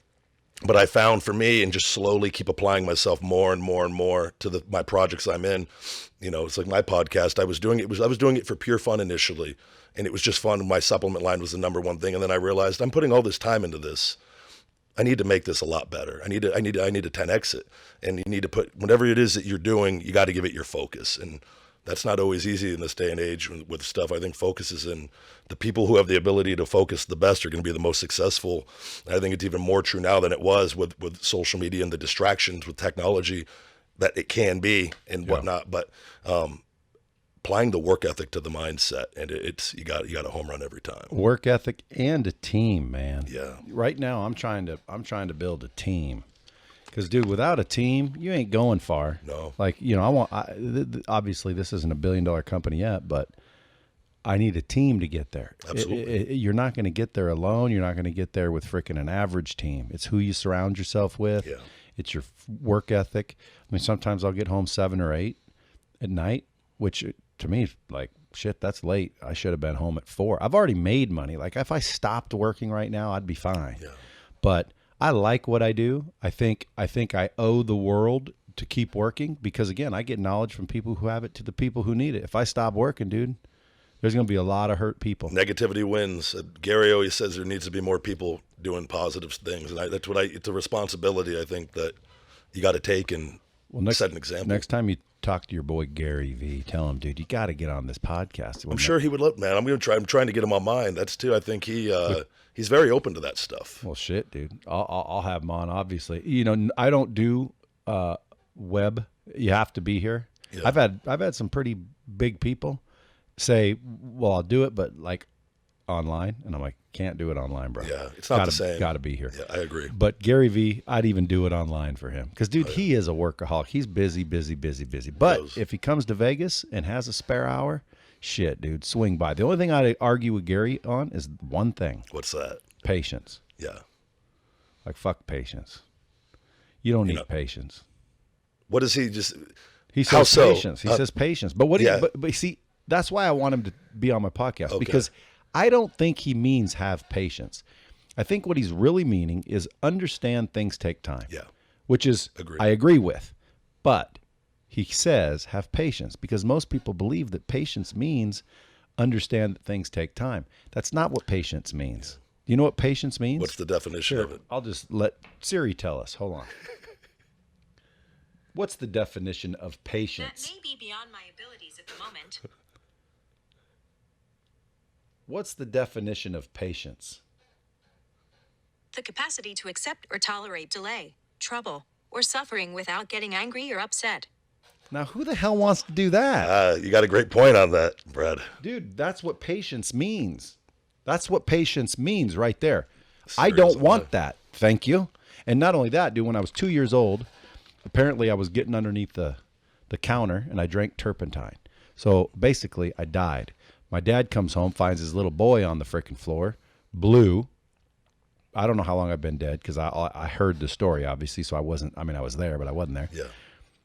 But I found for me, and just slowly keep applying myself more and more and more to my projects I'm in. It's like my podcast. I was doing it for pure fun initially, and it was just fun. My supplement line was the number one thing, and then I realized I'm putting all this time into this. I need to make this a lot better. I need to 10X it, and you need to put whatever it is that you're doing. You got to give it your focus, and that's not always easy in this day and age with stuff. I think focus is in the people who have the ability to focus the best are going to be the most successful. And I think it's even more true now than it was with social media and the distractions with technology that it can be and whatnot. But applying the work ethic to the mindset, and you got a home run every time. Work ethic and a team, man. Yeah. Right now, I'm trying to build a team. Because, dude, without a team, you ain't going far. No. Like, obviously this isn't a $1 billion company yet, but I need a team to get there. Absolutely. You're not going to get there alone. You're not going to get there with freaking an average team. It's who you surround yourself with. Yeah. It's your work ethic. I mean, sometimes I'll get home 7 or 8 at night, which to me, like, shit, that's late. I should have been home at 4. I've already made money. Like, if I stopped working right now, I'd be fine. Yeah. But I like what I do. I think I owe the world to keep working because, again, I get knowledge from people who have it to the people who need it. If I stop working, dude, there's going to be a lot of hurt people. Negativity wins. Gary always says there needs to be more people doing positive things, and it's a responsibility I think that you got to take and set an example. Next time you talk to your boy Gary V, tell him, dude, you got to get on this podcast. I'm sure he would love, man. I'm trying to get him on mine. That's too. I think he's very open to that stuff. Well, shit, dude. I'll have him on. Obviously, I don't do web. You have to be here. Yeah. I've had some pretty big people say, well, I'll do it, but like online. And I'm like, can't do it online, bro. Yeah, it's not the same. Got to be here. Yeah, I agree. But Gary V, I'd even do it online for him. Because, dude, he is a workaholic. He's busy. But if he comes to Vegas and has a spare hour, shit, dude, swing by. The only thing I'd argue with Gary on is one thing. What's that? Patience. Yeah. Like, fuck patience. You don't need patience. What does he just... He says patience. He says patience. But but see, that's why I want him to be on my podcast. Okay. Because I don't think he means have patience. I think what he's really meaning is understand things take time. Yeah. Which is, I agree with. But he says have patience because most people believe that patience means understand that things take time. That's not what patience means. Yeah. Do you know what patience means? What's the definition of it? I'll just let Siri tell us. Hold on. What's the definition of patience? That may be beyond my abilities at the moment. What's the definition of patience? The capacity to accept or tolerate delay, trouble, or suffering without getting angry or upset. Now, who the hell wants to do that? You got a great point on that, Brad. Dude, that's what patience means. That's what patience means right there. I Serious, don't want that. Thank you. And not only that, dude, when I was 2 years old, apparently I was getting underneath the counter and I drank turpentine. So basically I died. My dad comes home, finds his little boy on the freaking floor, blue. I don't know how long I've been dead because I heard the story, obviously. So I was there, but I wasn't there. Yeah.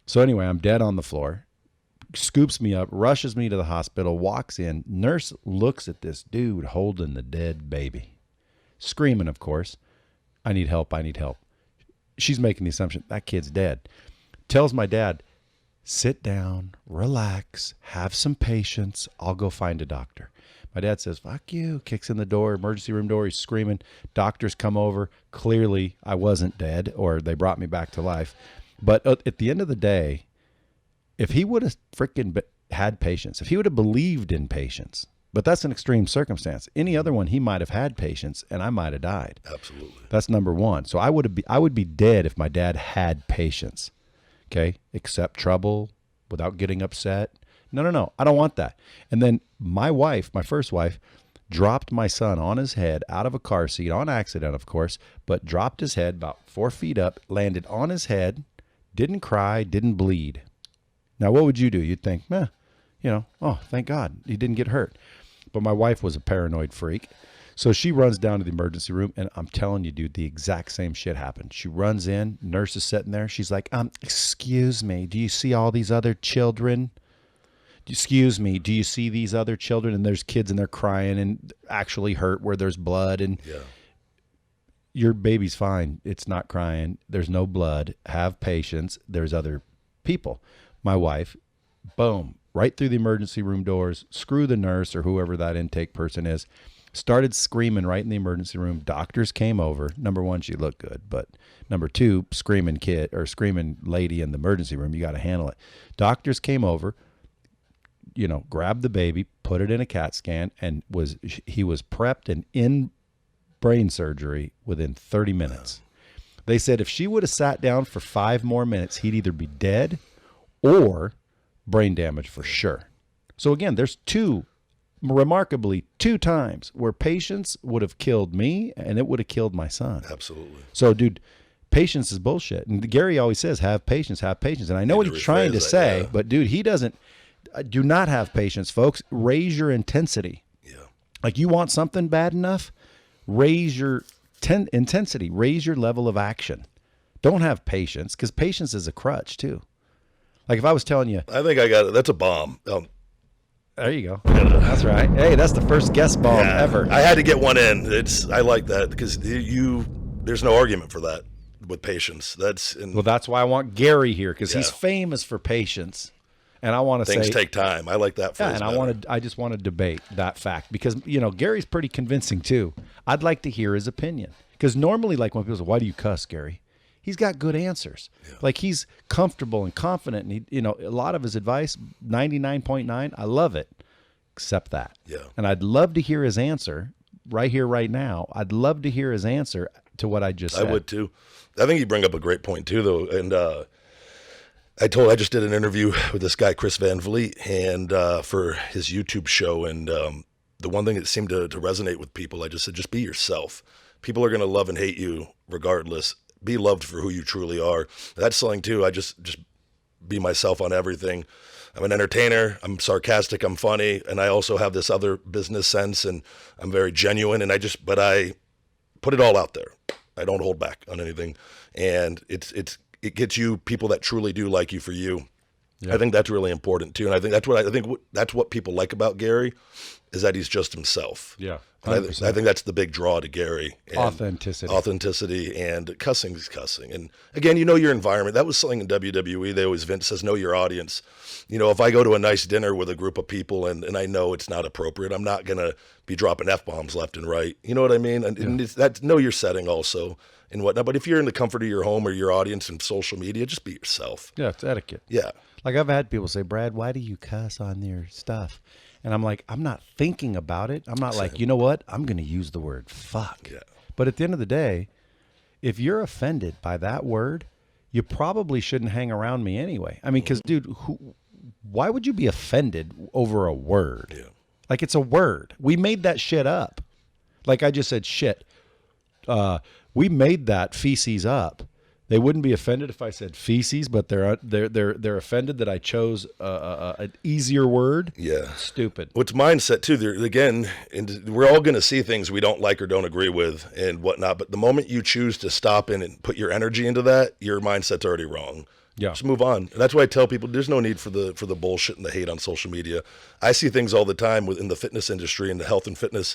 So anyway, I'm dead on the floor, scoops me up, rushes me to the hospital, walks in. Nurse looks at this dude holding the dead baby, screaming, of course, I need help, I need help. She's making the assumption that kid's dead. Tells my dad, sit down, relax, have some patience. I'll go find a doctor. My dad says, fuck you, kicks in the door, emergency room door. He's screaming. Doctors come over. Clearly, I wasn't dead, or they brought me back to life. But at the end of the day, if he would have freaking had patience, if he would have believed in patience, but that's an extreme circumstance. Any other one, he might have had patience, and I might have died. Absolutely. That's number one. So I would be dead if my dad had patience. Okay, accept trouble without getting upset. No. I don't want that. And then my wife, my first wife, dropped my son on his head out of a car seat on accident, of course, but dropped his head about 4 feet up, landed on his head, didn't cry, didn't bleed. Now, what would you do? You'd think, oh, thank God he didn't get hurt. But my wife was a paranoid freak. So she runs down to the emergency room, and I'm telling you, dude, the exact same shit happened. She runs in, nurse is sitting there. She's like, excuse me, do you see all these other children? Excuse me, do you see these other children? And there's kids and they're crying and actually hurt where there's blood. And your baby's fine. It's not crying. There's no blood. Have patience. There's other people. My wife, boom, right through the emergency room doors, screw the nurse or whoever that intake person is, started screaming right in the emergency room. Doctors came over. Number one, she looked good. But number two, screaming kid or screaming lady in the emergency room, you got to handle it. Doctors came over, grabbed the baby, put it in a CAT scan, and he was prepped and in brain surgery within 30 minutes. They said if she would have sat down for 5 more minutes, he'd either be dead or brain damage for sure. So again, there's remarkably two times where patience would have killed me and it would have killed my son. Absolutely. So, dude, patience is bullshit. And Gary always says, have patience, have patience. And I know what he's trying to say, but dude, he doesn't. Do not have patience, folks. Raise your intensity. Yeah. Like you want something bad enough, raise your intensity, raise your level of action. Don't have patience, because patience is a crutch too. Like if I was telling you, I think I got it. That's a bomb. There you go. That's right. Hey, that's the first guest bomb ever. I had to get one in. I like that because there's no argument for that with patience. Well, that's why I want Gary here, because he's famous for patience. And I want to say things take time. I like that phrase. Yeah, and I just want to debate that fact because Gary's pretty convincing too. I'd like to hear his opinion, because normally, like when people say, "Why do you cuss, Gary?" He's got good answers. Yeah. Like he's comfortable and confident, and a lot of his advice, 99.9, I love it, except that. Yeah. And I'd love to hear his answer right here, right now. I'd love to hear his answer to what I just said. I would too. I think you bring up a great point too, though, and I just did an interview with this guy, Chris Van Vliet, and for his YouTube show. And the one thing that seemed to resonate with people, I just said, just be yourself. People are going to love and hate you regardless. Be loved for who you truly are. That's something too. I just be myself on everything. I'm an entertainer. I'm sarcastic. I'm funny. And I also have this other business sense, and I'm very genuine. And but I put it all out there. I don't hold back on anything. And it gets you people that truly do like you for you. Yeah. I think that's really important too. And I think that's what people like about Gary, is that he's just himself. Yeah. I think that's the big draw to Gary. And authenticity and cussing is cussing. And again, your environment. That was something in WWE. Vince says, know your audience. If I go to a nice dinner with a group of people and I know it's not appropriate, I'm not going to be dropping F-bombs left and right. You know what I mean? And that's know your setting also and whatnot. But if you're in the comfort of your home or your audience and social media, just be yourself. Yeah, it's etiquette. Yeah. Like I've had people say, Brad, why do you cuss on your stuff? And I'm like, I'm not thinking about it. I'm not like, you know what? I'm going to use the word fuck. Yeah. But at the end of the day, if you're offended by that word, you probably shouldn't hang around me anyway. I mean, because, dude, why would you be offended over a word? Yeah. Like, it's a word. We made that shit up. Like I just said, shit. We made that feces up. They wouldn't be offended if I said feces, but they're offended that I chose an easier word. Yeah. Stupid. What's mindset too? There again, and we're all going to see things we don't like or don't agree with and whatnot. But the moment you choose to stop in and put your energy into that, your mindset's already wrong. Yeah. Just move on. And that's why I tell people there's no need for the bullshit and the hate on social media. I see things all the time within the fitness industry and the health and fitness.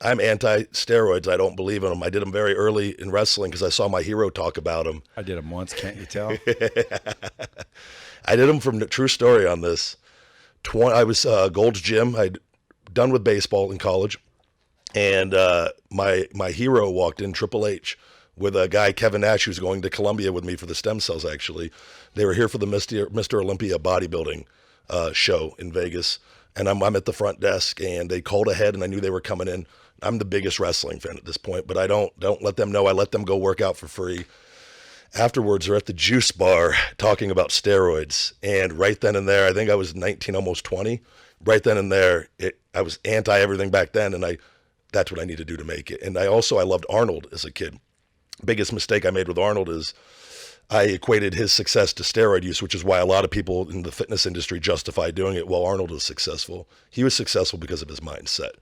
I'm anti-steroids. I don't believe in them. I did them very early in wrestling because I saw my hero talk about them. I did them once, can't you tell? I did them from the true story on this. I was Gold's Gym. I'd done with baseball in college. And my hero walked in, Triple H, with a guy, Kevin Nash, who's going to Colombia with me for the stem cells, actually. They were here for the Mr. Olympia bodybuilding show in Vegas. And I'm at the front desk, and they called ahead, and I knew they were coming in. I'm the biggest wrestling fan at this point, but I don't let them know. I let them go work out for free. Afterwards, they're at the juice bar talking about steroids. And right then and there, I think I was 19, almost 20. Right then and there, I was anti everything back then, and that's what I need to do to make it. And I loved Arnold as a kid. Biggest mistake I made with Arnold is I equated his success to steroid use, which is why a lot of people in the fitness industry justify doing it. Well, Arnold was successful. He was successful because of his mindset.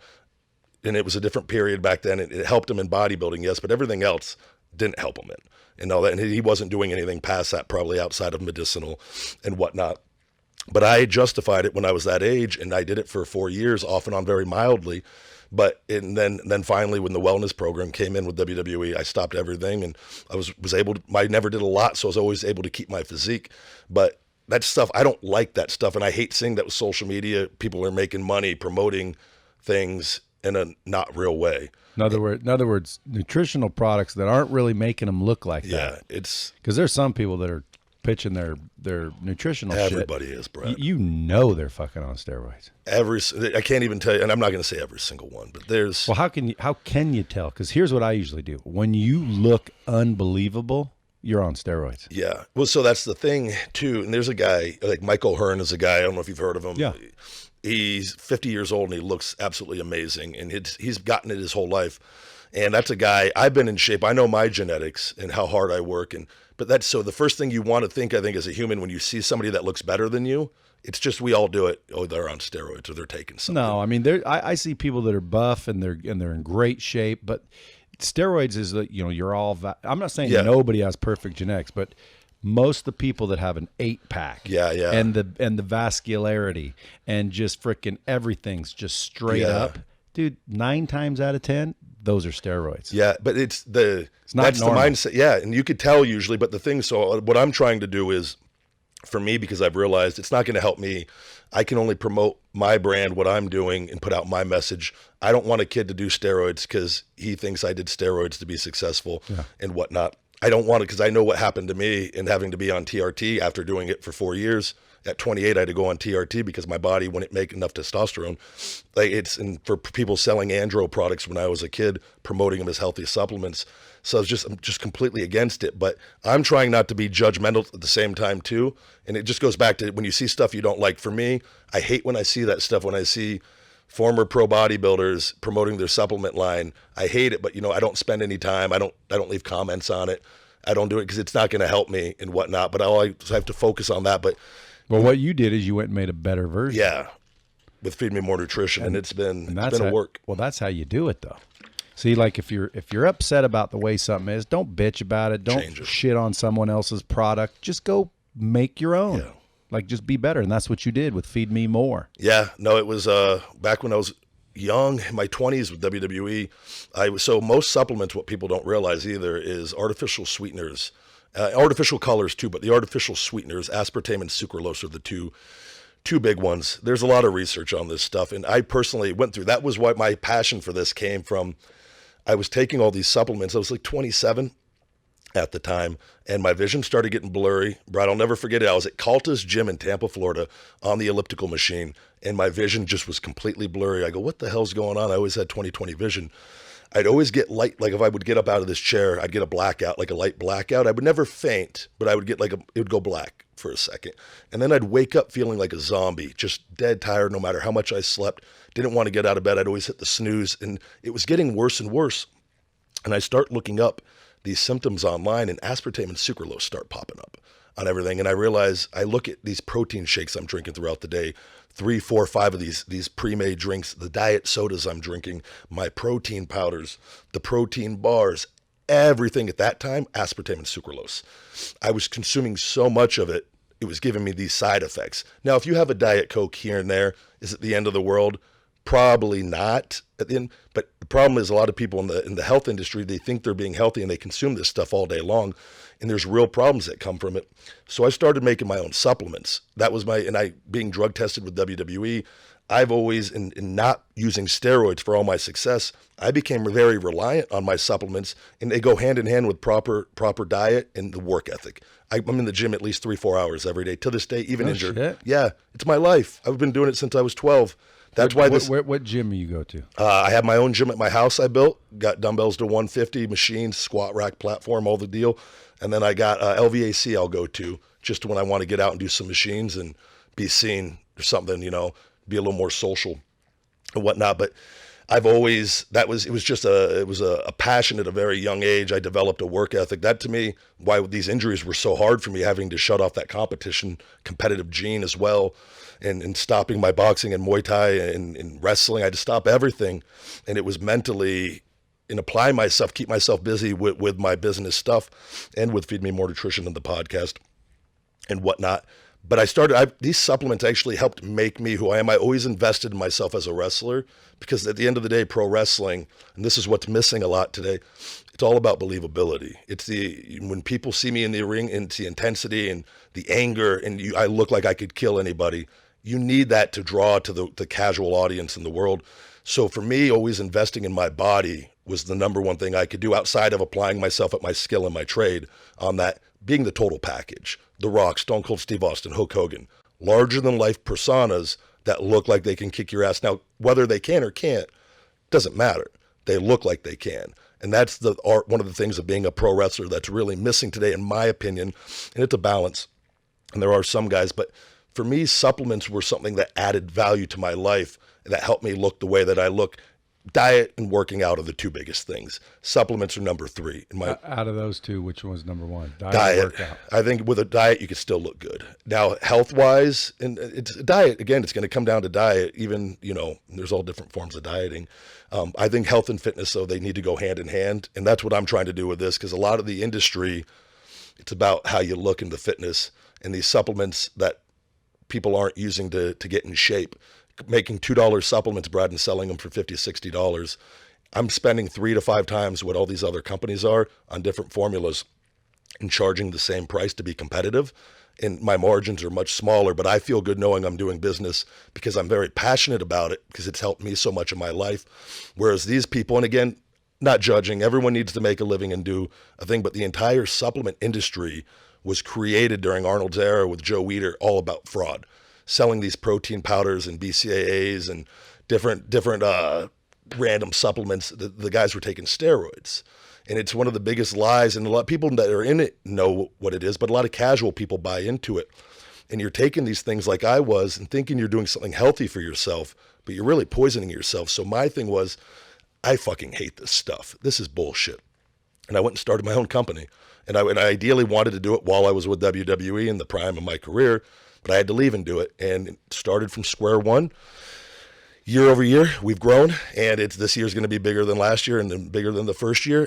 And it was a different period back then. It helped him in bodybuilding, yes, but everything else didn't help him in. And all that. And he wasn't doing anything past that, probably outside of medicinal and whatnot. But I justified it when I was that age, and I did it for 4 years, off and on, very mildly. But and then finally, when the wellness program came in with WWE, I stopped everything, and I was able to. I never did a lot, so I was always able to keep my physique. But that stuff, I don't like that stuff, and I hate seeing that with social media. People are making money promoting things in a not real way. In other words, nutritional products that aren't really making them look like that. Yeah, it's because there's some people that are pitching their nutritional everybody shit. is, Brad. You know they're fucking on steroids. I can't even tell you, and I'm not going to say every single one, but there's. Well, how can you tell? Because here's what I usually do: when you look unbelievable, you're on steroids. Yeah. Well, so that's the thing too. And there's a guy like Michael Hearn is a guy. I don't know if you've heard of him. Yeah. He's 50 years old and he looks absolutely amazing, and he's gotten it his whole life. And that's a guy. I've been in shape. I know my genetics and how hard I work, but that's so the first thing you want to think, I think, as a human, when you see somebody that looks better than you, it's just we all do it. Oh, they're on steroids or they're taking something. No, I mean, I see people that are buff and they're in great shape, but steroids is that you're all. I'm not saying nobody has perfect genetics, but most of the people that have an 8-pack, and the vascularity and just freaking everything's just straight up, dude. 9 times out of 10. Those are steroids. Yeah, but that's normal. the mindset. Yeah, and you could tell usually, but the thing, so what I'm trying to do is, for me, because I've realized it's not going to help me. I can only promote my brand, what I'm doing, and put out my message. I don't want a kid to do steroids because he thinks I did steroids to be successful and whatnot. I don't want it because I know what happened to me in having to be on TRT after doing it for 4 years. At 28, I had to go on TRT because my body wouldn't make enough testosterone. And for people selling andro products when I was a kid, promoting them as healthy supplements. So I'm just completely against it. But I'm trying not to be judgmental at the same time too. And it just goes back to when you see stuff you don't like. For me, I hate when I see that stuff. When I see former pro bodybuilders promoting their supplement line, I hate it. But I don't spend any time. I don't leave comments on it. I don't do it because it's not going to help me and whatnot. But I have to focus on that. But well, what you did is you went and made a better version. Yeah, with Feed Me More Nutrition, and it's been a work. Well, that's how you do it, though. See, like if you're upset about the way something is, don't bitch about it. Don't shit on someone else's product. Just go make your own. Yeah. Like just be better, and that's what you did with Feed Me More. Yeah, no, it was back when I was young, in my 20s with WWE. So most supplements, what people don't realize either, is artificial sweeteners. Artificial colors too, but the artificial sweeteners, aspartame and sucralose, are the two big ones. There's a lot of research on this stuff, and I personally went through. That was what my passion for this came from. I was taking all these supplements. I was like 27 at the time, and my vision started getting blurry. Brad, I'll never forget it. I was at Calta's gym in Tampa, Florida, on the elliptical machine, and my vision just was completely blurry. I go, what the hell's going on? I always had 20/20 vision. I'd always get light, like if I would get up out of this chair, I'd get a blackout, like a light blackout. I would never faint, but I would get it would go black for a second. And then I'd wake up feeling like a zombie, just dead tired no matter how much I slept. Didn't want to get out of bed. I'd always hit the snooze, and it was getting worse and worse. And I start looking up these symptoms online, and aspartame and sucralose start popping up on everything. And I realize, I look at these protein shakes I'm drinking throughout the day, 3, 4, 5 of these pre-made drinks, the diet sodas I'm drinking, my protein powders, the protein bars, everything at that time, aspartame and sucralose. I was consuming so much of it, it was giving me these side effects. Now, if you have a Diet Coke here and there, is it the end of the world? Probably not at the end. But the problem is, a lot of people in the health industry, they think they're being healthy and they consume this stuff all day long. And there's real problems that come from it. So I started making my own supplements. That was being drug tested with WWE. I've always, in not using steroids for all my success, I became very reliant on my supplements, and they go hand in hand with proper diet and the work ethic. I'm in the gym at least 3-4 hours every day. To this day, even injured. Shit. Yeah, it's my life. I've been doing it since I was 12. That's why What gym do you go to? I have my own gym at my house I built. Got dumbbells to 150, machines, squat rack platform, all the deal. And then I got LVAC I'll go to just when I want to get out and do some machines and be seen or something, be a little more social and whatnot. But I've always, it was a passion at a very young age. I developed a work ethic. That, to me, why these injuries were so hard for me, having to shut off that competitive gene as well, and stopping my boxing and Muay Thai and wrestling. I had to stop everything. And it was mentally, and apply myself, keep myself busy with my business stuff and with Feed Me More Nutrition and the podcast and whatnot. But these supplements actually helped make me who I am. I always invested in myself as a wrestler, because at the end of the day, pro wrestling, and this is what's missing a lot today, it's all about believability. It's when people see me in the ring, and it's the intensity and the anger, and I look like I could kill anybody. You need that to draw to the casual audience in the world. So for me, always investing in my body was the number one thing I could do outside of applying myself at my skill and my trade on that, being the total package. The Rock, Stone Cold Steve Austin, Hulk Hogan, larger than life personas that look like they can kick your ass. Now, whether they can or can't, doesn't matter. They look like they can. And that's the art, one of the things of being a pro wrestler that's really missing today, in my opinion. And it's a balance. And there are some guys, but for me, supplements were something that added value to my life and that helped me look the way that I look. Diet and working out are the two biggest things. Supplements are number 3. Out of those two, which one's number 1? Diet. Workout. I think with a diet, you can still look good. Now, health-wise, and it's diet, again, it's going to come down to diet. Even, there's all different forms of dieting. I think health and fitness, though, they need to go hand in hand. And that's what I'm trying to do with this, because a lot of the industry, it's about how you look in the fitness, and these supplements that people aren't using to get in shape. Making $2 supplements, Brad, and selling them for $50, $60. I'm spending 3 to 5 times what all these other companies are on different formulas and charging the same price to be competitive. And my margins are much smaller, but I feel good knowing I'm doing business because I'm very passionate about it, because it's helped me so much in my life. Whereas these people, and again, not judging, everyone needs to make a living and do a thing, but the entire supplement industry was created during Arnold's era with Joe Weider, all about fraud. Selling these protein powders and BCAAs and different random supplements. The guys were taking steroids. And it's one of the biggest lies. And a lot of people that are in it know what it is, but a lot of casual people buy into it. And you're taking these things like I was and thinking you're doing something healthy for yourself, but you're really poisoning yourself. So my thing was, I fucking hate this stuff. This is bullshit. And I went and started my own company. And I ideally wanted to do it while I was with WWE in the prime of my career, but I had to leave and do it, and it started from square one. Year over year, we've grown, and this year's going to be bigger than last year and then bigger than the first year.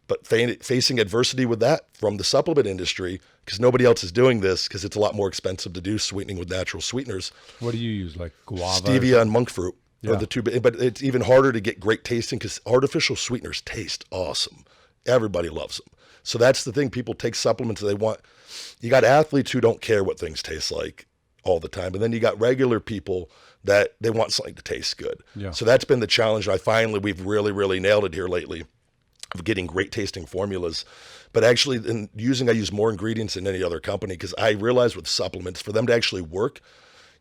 But facing adversity with that from the supplement industry, because nobody else is doing this, because it's a lot more expensive to do sweetening with natural sweeteners. What do you use, like guava? Stevia and monk fruit are Yeah. the two, but it's even harder to get great tasting because artificial sweeteners taste awesome. Everybody loves them. So that's the thing. People take supplements they want. You got athletes who don't care what things taste like all the time. And then you got regular people that they want something to taste good. Yeah. So that's been the challenge. We've really, really nailed it here lately of getting great tasting formulas. But actually I use more ingredients than any other company, because I realize with supplements, for them to actually work,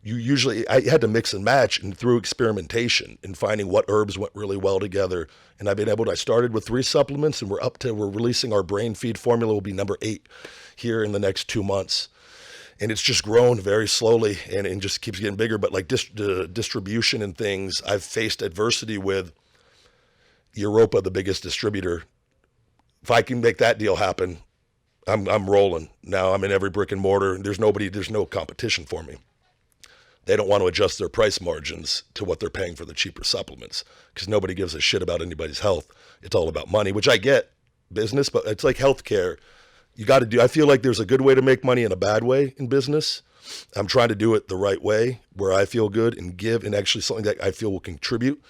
I had to mix and match, and through experimentation and finding what herbs went really well together. And I started with 3 supplements, and we're releasing our brain feed formula will be number 8 here in the next 2 months. And it's just grown very slowly and just keeps getting bigger. But like distribution and things, I've faced adversity with Europa, the biggest distributor. If I can make that deal happen, I'm rolling. Now I'm in every brick and mortar. There's no competition for me. They don't want to adjust their price margins to what they're paying for the cheaper supplements because nobody gives a shit about anybody's health. It's all about money, which I get, business, but it's like healthcare. I feel like there's a good way to make money and a bad way in business. I'm trying to do it the right way where I feel good and give, and actually something that I feel will contribute,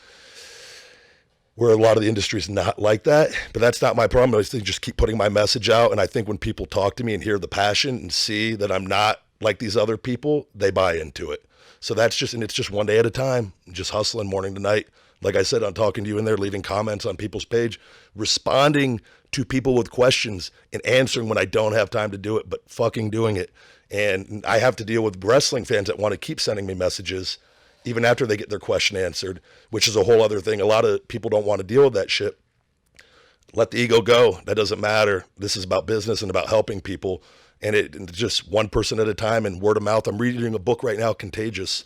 where a lot of the industry is not like that. But that's not my problem. I just keep putting my message out. And I think when people talk to me and hear the passion and see that I'm not like these other people, they buy into it. So it's just one day at a time, just hustling morning to night. Like I said, I'm talking to you in there, leaving comments on people's page, responding to people with questions and answering when I don't have time to do it, but fucking doing it. And I have to deal with wrestling fans that want to keep sending me messages even after they get their question answered, which is a whole other thing. A lot of people don't want to deal with that shit. Let the ego go. That doesn't matter. This is about business and about helping people. And it's just one person at a time and word of mouth. I'm reading a book right now, Contagious.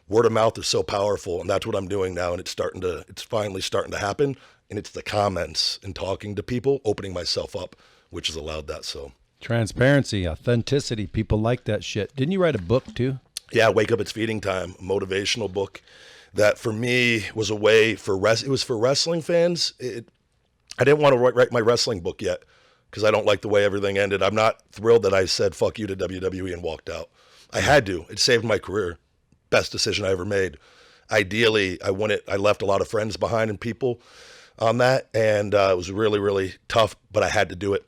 Word of mouth is so powerful, and that's what I'm doing now. And it's finally starting to happen. And it's the comments and talking to people, opening myself up, which has allowed that. So transparency, authenticity. People like that shit. Didn't you write a book too? Yeah, Wake Up, It's Feeding Time, a motivational book that for me was a way for it was for wrestling fans. I didn't want to write my wrestling book yet because I don't like the way everything ended. I'm not thrilled that I said fuck you to WWE and walked out. I had to. It saved my career. Best decision I ever made. Ideally, I left a lot of friends behind and people on that, and it was really, really tough, but I had to do it.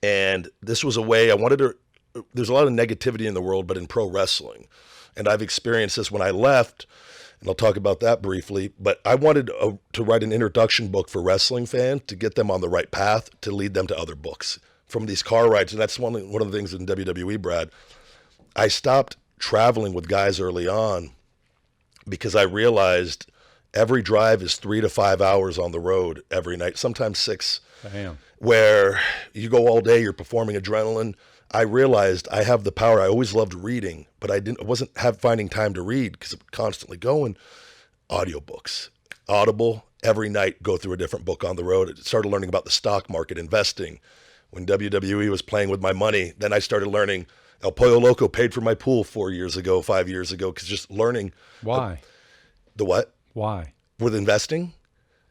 And this was a way I wanted to. There's a lot of negativity in the world, but in pro wrestling, and I've experienced this when I left, and I'll talk about that briefly, but I wanted to write an introduction book for wrestling fans to get them on the right path to lead them to other books from these car rides. And that's one of the things in WWE, Brad. I stopped traveling with guys early on because I realized every drive is 3 to 5 hours on the road every night, sometimes 6. Damn. Where you go all day, you're performing adrenaline. I realized I have the power. I always loved reading, but I wasn't finding time to read because I'm constantly going. Audiobooks, Audible, every night go through a different book on the road. I started learning about the stock market, investing. When WWE was playing with my money, then I started learning. El Pollo Loco paid for my pool 5 years ago, because just learning. Why? The what? Why? With investing?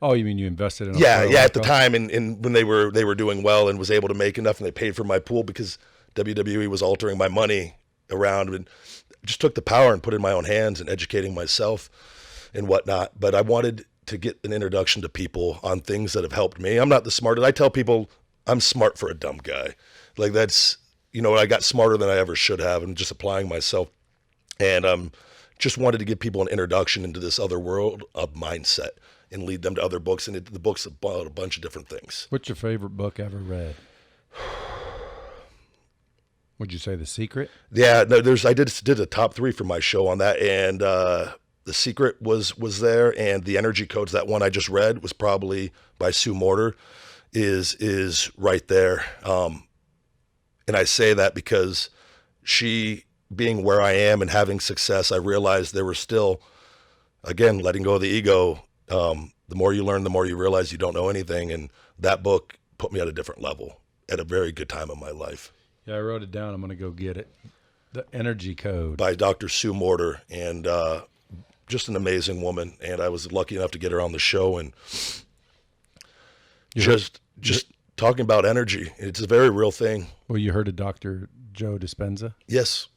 Oh, you mean you invested in? Yeah, at the time, and when they were doing well and was able to make enough, and they paid for my pool because WWE was altering my money around, and just took the power and put it in my own hands and educating myself and whatnot. But I wanted to get an introduction to people on things that have helped me. I'm not the smartest. I tell people I'm smart for a dumb guy. Like that's, I got smarter than I ever should have, and just applying myself. And just wanted to give people an introduction into this other world of mindset and lead them to other books. And the book's about a bunch of different things. What's your favorite book ever read? Would you say The Secret? Yeah, no, I did a top 3 for my show on that, and The Secret was there, and The Energy Codes, that one I just read was probably by Sue Morter, is right there. And I say that because she, being where I am and having success, I realized there were still, again, letting go of the ego. The more you learn, the more you realize you don't know anything, and that book put me at a different level at a very good time in my life. Yeah, I wrote it down. I'm going to go get it. The Energy Code. By Dr. Sue Morter, and just an amazing woman. And I was lucky enough to get her on the show, and just talking about energy. It's a very real thing. Well, you heard of Dr. Joe Dispenza? Yes.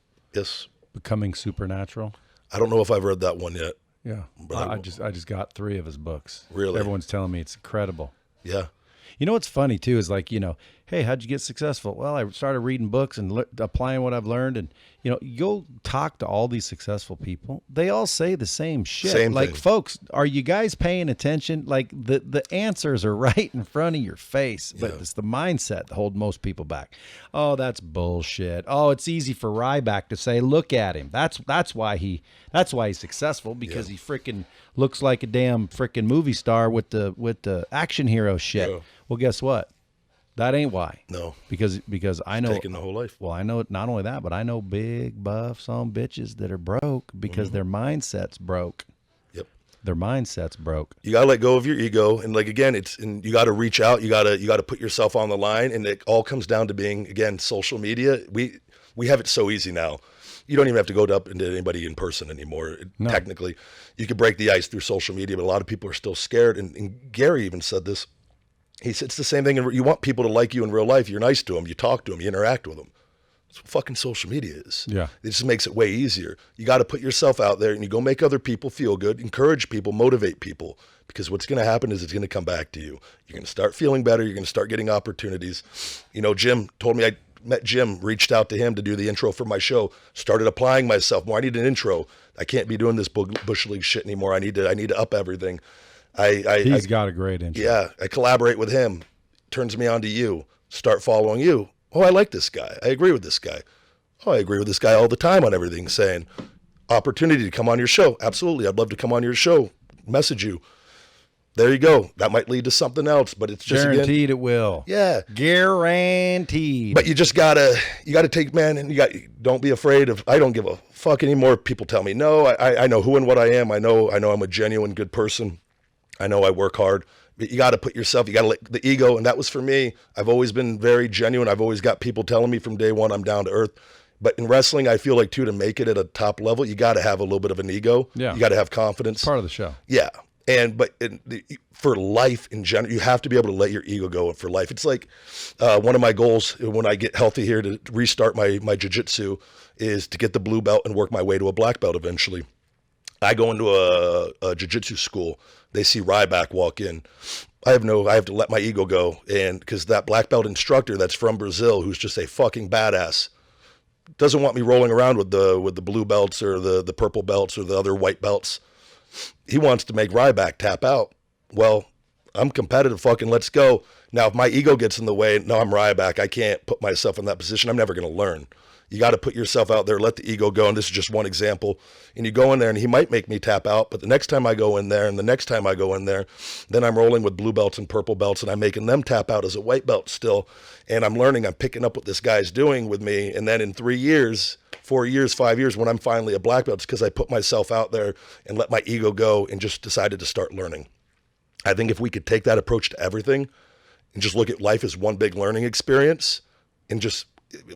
Becoming Supernatural? I don't know if I've read that one yet. Yeah. I just got 3 of his books. Really? Everyone's telling me it's incredible. Yeah. You know what's funny too is hey, how'd you get successful? Well, I started reading books and applying what I've learned. And, you know, you'll talk to all these successful people. They all say the same shit. Same like, thing. folks, are you guys paying attention? Like, the answers are right in front of your face, but it's the mindset that holds most people back. Oh, that's bullshit. Oh, it's easy for Ryback to say, look at him. That's why he's successful, because he freaking looks like a damn freaking movie star with the action hero shit. Yeah. Well, guess what? That ain't why. No. Because I know Taking the whole life. Well, I know not only that, but I know big buff some bitches that are broke because their mindset's broke. Yep. Their mindset's broke. You gotta let go of your ego, and like again, you gotta reach out. You gotta put yourself on the line, and it all comes down to being, again, social media. We have it so easy now. You don't even have to go up into anybody in person anymore. No. Technically, you could break the ice through social media, but a lot of people are still scared. And Gary even said this. He said it's the same thing. You want people to like you in real life. You're nice to them. You talk to them. You interact with them. That's what fucking social media is. Yeah. It just makes it way easier. You got to put yourself out there, and you go make other people feel good, encourage people, motivate people, because what's going to happen is it's going to come back to you. You're going to start feeling better. You're going to start getting opportunities. You know, Jim told me, I met Jim, reached out to him to do the intro for my show, started applying myself more. I need an intro. I can't be doing this Bush League shit anymore. I need to up everything. He's got a great intro. Yeah, I collaborate with him. Turns me on to you. Start following you. Oh, I like this guy. I agree with this guy. Oh, I agree with this guy all the time on everything. Saying, opportunity to come on your show. Absolutely, I'd love to come on your show. Message you. There you go. That might lead to something else, but it's just Guaranteed it will. Yeah. Guaranteed. But you just gotta take, man, and don't be afraid of. I don't give a fuck anymore. People tell me no. I know who and what I am. I know I'm a genuine good person. I know I work hard. But you got to put yourself, you got to let the ego, and that was for me. I've always been very genuine. I've always got people telling me from day one I'm down to earth. But in wrestling, I feel like, too, to make it at a top level, you got to have a little bit of an ego. Yeah. You got to have confidence. Part of the show. Yeah. For life in general, you have to be able to let your ego go for life. It's like one of my goals when I get healthy here to restart my jiu-jitsu is to get the blue belt and work my way to a black belt eventually. I go into a jiu-jitsu school. They see Ryback walk in. I have to let my ego go. And because that black belt instructor that's from Brazil, who's just a fucking badass, doesn't want me rolling around with the blue belts or the purple belts or the other white belts. He wants to make Ryback tap out. Well, I'm competitive, fucking let's go. Now, if my ego gets in the way, no, I'm Ryback. I can't put myself in that position. I'm never going to learn. You got to put yourself out there, let the ego go. And this is just one example. And you go in there and he might make me tap out, but the next time I go in there and the next time I go in there, then I'm rolling with blue belts and purple belts and I'm making them tap out as a white belt still. And I'm learning, I'm picking up what this guy's doing with me. And then in 3 years, 4 years, 5 years, when I'm finally a black belt, it's because I put myself out there and let my ego go and just decided to start learning. I think if we could take that approach to everything and just look at life as one big learning experience and just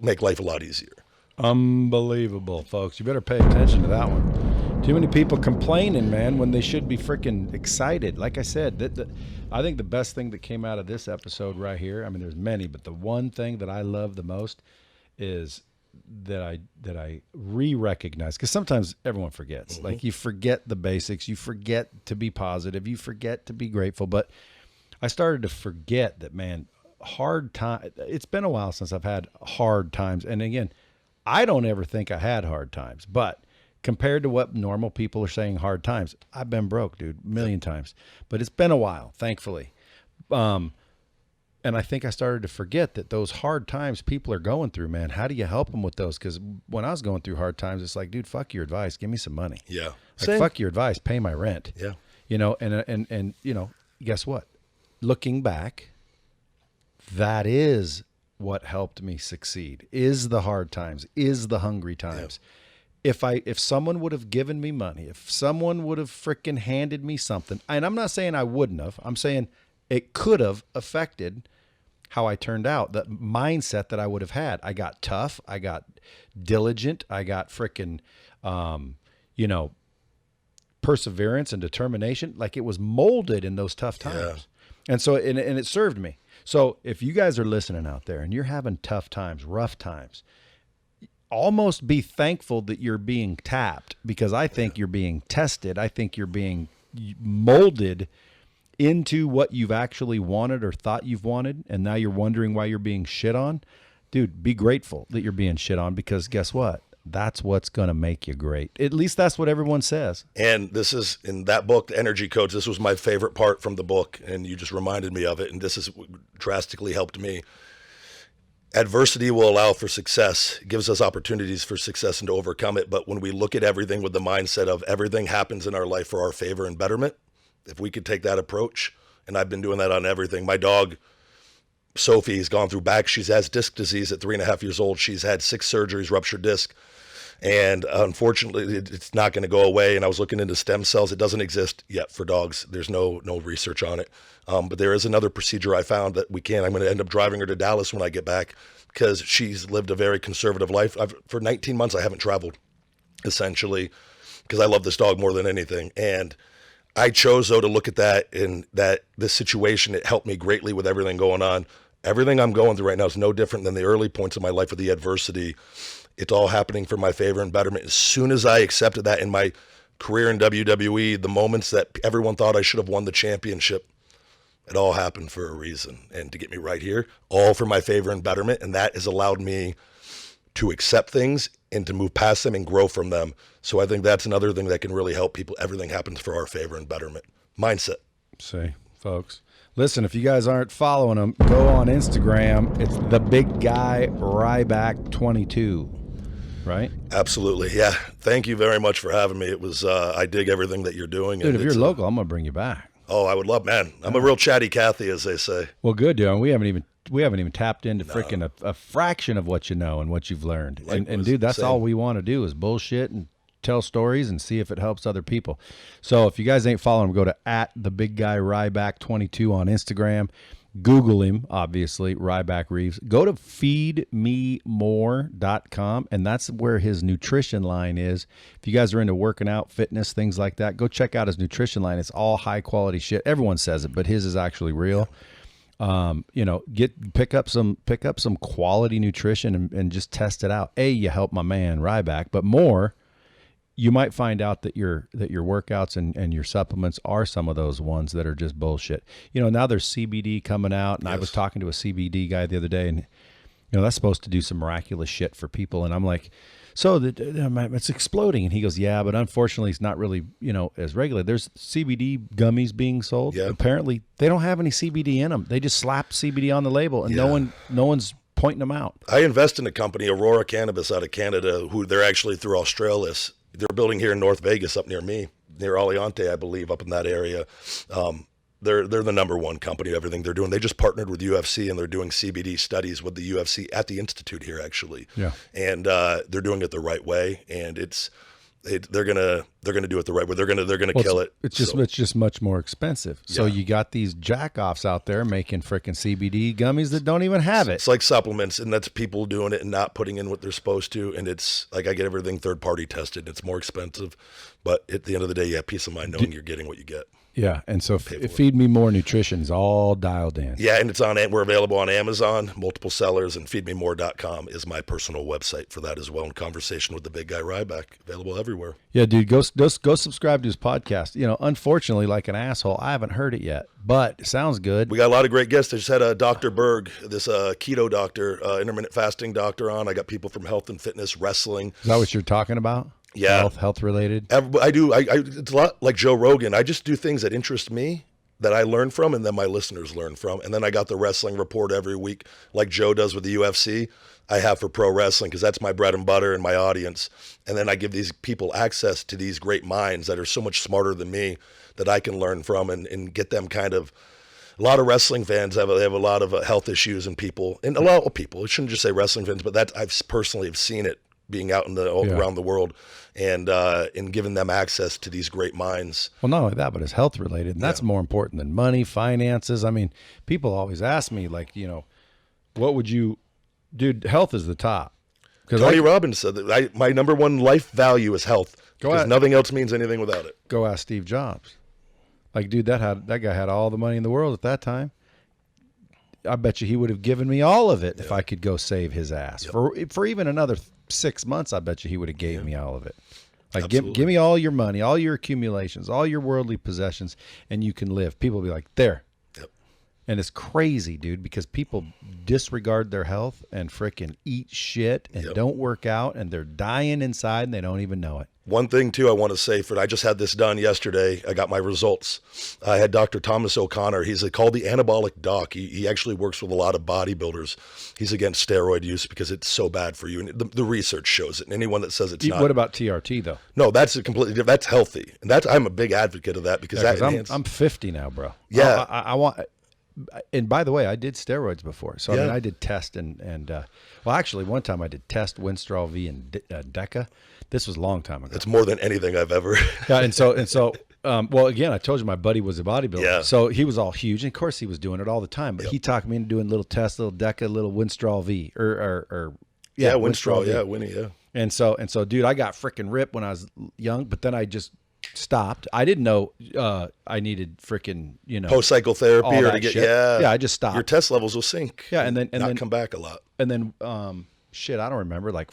make life a lot easier. Unbelievable, folks. You better pay attention to that one. Too many people complaining, man, when they should be freaking excited. Like I said, I think the best thing that came out of this episode right here, I mean, there's many, but the one thing that I love the most is that I re-recognize, because sometimes everyone forgets. Mm-hmm. Like, you forget the basics. You forget to be positive. You forget to be grateful. But I started to forget that, man, hard time. It's been a while since I've had hard times. And again, I don't ever think I had hard times, but compared to what normal people are saying hard times, I've been broke, dude, a million times. But it's been a while, thankfully. And I think I started to forget that those hard times people are going through, man, how do you help them with those? Because when I was going through hard times, it's like, dude, fuck your advice. Give me some money. Yeah. Like, fuck your advice. Pay my rent. Yeah. You know, and you know, guess what? Looking back, that is what helped me succeed, is the hard times, is the hungry times. Yeah. If someone would have given me money, if someone would have freaking handed me something, and I'm not saying I wouldn't have, I'm saying it could have affected how I turned out, the mindset that I would have had. I got tough. I got diligent. I got freaking, you know, perseverance and determination. Like, it was molded in those tough times. Yeah. And so, and it served me. So if you guys are listening out there and you're having tough times, rough times, almost be thankful that you're being tapped, because I think you're being tested. I think you're being molded into what you've actually wanted or thought you've wanted, and now you're wondering why you're being shit on, dude, be grateful that you're being shit on, because guess what? That's what's going to make you great. At least that's what everyone says. And this is in that book, The Energy Codes. This was my favorite part from the book, and you just reminded me of it. And this has drastically helped me. Adversity will allow for success. It gives us opportunities for success and to overcome it. But when we look at everything with the mindset of everything happens in our life for our favor and betterment, if we could take that approach, and I've been doing that on everything. My dog, Sophie, has gone through she has disc disease at 3.5 years old. She's had 6 surgeries, ruptured disc. And unfortunately, it's not going to go away. And I was looking into stem cells. It doesn't exist yet for dogs. There's no research on it. But there is another procedure I found that we can. I'm going to end up driving her to Dallas when I get back, because she's lived a very conservative life. For 19 months, I haven't traveled, essentially, because I love this dog more than anything. And I chose, though, to look at that, and that this situation, it helped me greatly with everything going on. Everything I'm going through right now is no different than the early points of my life with the adversity. It's all happening for my favor and betterment. As soon as I accepted that in my career in WWE, the moments that everyone thought I should have won the championship, it all happened for a reason. And to get me right here, all for my favor and betterment. And that has allowed me to accept things and to move past them and grow from them. So I think that's another thing that can really help people. Everything happens for our favor and betterment. Mindset. See, folks. Listen, if you guys aren't following him, go on Instagram. It's the big guy Ryback 22, right? Absolutely. Yeah. Thank you very much for having me. It was, I dig everything that you're doing. Dude, if you're local, I'm going to bring you back. Oh, I would love, man. I'm a real chatty Cathy, as they say. Well, good, dude. We haven't even tapped into freaking a fraction of what you know and what you've learned. And dude, that's all we want to do is bullshit and tell stories and see if it helps other people. So if you guys ain't following him, go to @thebigGuyRyback22 on Instagram. Google him, obviously, Ryback Reeves. Go to feedmemore.com, and that's where his nutrition line is. If you guys are into working out, fitness, things like that, go check out his nutrition line. It's all high-quality shit. Everyone says it, but his is actually real. Pick up some quality nutrition and just test it out. You help my man Ryback, but more, you might find out that your workouts and your supplements are some of those ones that are just bullshit. Now there's CBD coming out, and yes. I was talking to a CBD guy the other day, and that's supposed to do some miraculous shit for people, and I'm like, so it's exploding, and he goes, yeah, but unfortunately it's not really as regular. There's CBD gummies being sold. Yeah. Apparently they don't have any CBD in them. They just slap CBD on the label, and no one's pointing them out. I invest in a company, Aurora Cannabis, out of Canada, who they're actually through Australis. They're building here in North Vegas, up near me, near Aliante, I believe, up in that area. They're the number one company, everything they're doing. They just partnered with UFC, and they're doing CBD studies with the UFC at the Institute here, actually. Yeah. And they're doing it the right way, and they're gonna do it the right way. They're gonna kill it. It's just much more expensive. So you got these jackoffs out there making freaking CBD gummies that don't even have it. It's like supplements, and that's people doing it and not putting in what they're supposed to. And it's like, I get everything third party tested. It's more expensive, but at the end of the day, you have peace of mind knowing you're getting what you get. Yeah, and so Feed Me More Nutrition is all dialed in. Yeah, and we're available on Amazon, multiple sellers, and feedmemore.com is my personal website for that as well. And Conversation with the Big Guy Ryback, available everywhere. Yeah, dude, go subscribe to his podcast. Unfortunately, like an asshole, I haven't heard it yet, but it sounds good. We got a lot of great guests. I just had Dr. Berg, this keto doctor, intermittent fasting doctor on. I got people from health and fitness, wrestling. Is that what you're talking about? Yeah. Health related. I do. It's a lot like Joe Rogan. I just do things that interest me, that I learn from, and then my listeners learn from. And then I got the wrestling report every week, like Joe does with the UFC. I have for pro wrestling, because that's my bread and butter and my audience. And then I give these people access to these great minds that are so much smarter than me, that I can learn from and get them kind of. A lot of wrestling fans have a lot of health issues, and a lot of people. I shouldn't just say wrestling fans, but that I've personally have seen it being out around the world, and giving them access to these great minds. Well, not only that, but it's health related, and that's more important than money, finances. I mean, people always ask me, like, what would you, dude? Health is the top. Tony Robbins said that my number one life value is health, because nothing else means anything without it. Go ask Steve Jobs. Like, dude, that guy had all the money in the world at that time. I bet you he would have given me all of it if I could go save his ass for even another 6 months. I bet you he would have gave me all of it. Like, Absolutely. give me all your money, all your accumulations, all your worldly possessions, and you can live. People will be like, there. Yep. And it's crazy, dude, because people disregard their health and frickin' eat shit and don't work out, and they're dying inside and they don't even know it. One thing, too, I want to say, I just had this done yesterday. I got my results. I had Dr. Thomas O'Connor. He's called the anabolic doc. He actually works with a lot of bodybuilders. He's against steroid use because it's so bad for you. And the research shows it. And anyone that says it's not. What about TRT, though? No, that's a completely different. That's healthy. And I'm a big advocate of that because I'm 50 now, bro. Yeah. I want... And by the way, I did steroids before. So, I mean, I did test and well, actually, one time I did test, Winstrol V, and Deca. This was a long time ago. It's more than anything I've ever. Yeah, and so, well, again, I told you my buddy was a bodybuilder. Yeah. So he was all huge. And of course, he was doing it all the time. But he talked me into doing little tests, little Deca, little Winstrol V. Winstrol. V. Yeah, Winnie, yeah. And so, dude, I got freaking ripped when I was young, but then I just stopped. I didn't know I needed freaking, post-cycle therapy all or that to get, shit. I just stopped. Your test levels will sink. Yeah, and then come back a lot. And then, shit, I don't remember, like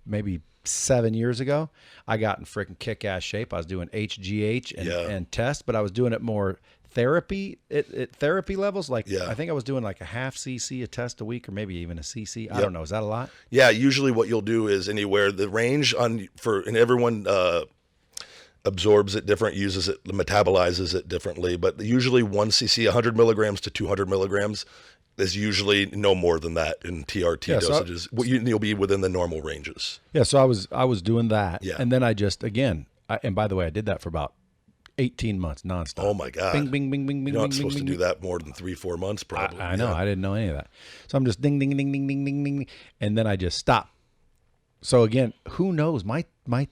maybe 7 years ago, I got in freaking kick-ass shape. I was doing HGH and test, but I was doing it more therapy therapy levels. Like, I think I was doing like a half cc a test a week, or maybe even a cc. I don't know. Is that a lot? Yeah, usually what you'll do is anywhere the range and everyone absorbs it different, uses it, metabolizes it differently, but usually 1 cc, 100 milligrams to 200 milligrams is usually no more than that in TRT dosages. You'll be within the normal ranges. Yeah, so I was doing that, and then I just and by the way, I did that for about 18 months nonstop. Oh my God! Bing, bing, bing, bing, bing. You're not bing, supposed bing, to bing. do that more than 3-4 months, probably. I know. I didn't know any of that. So I'm just ding, ding, ding, ding, ding, ding, ding, and then I just stop. So again, who knows? My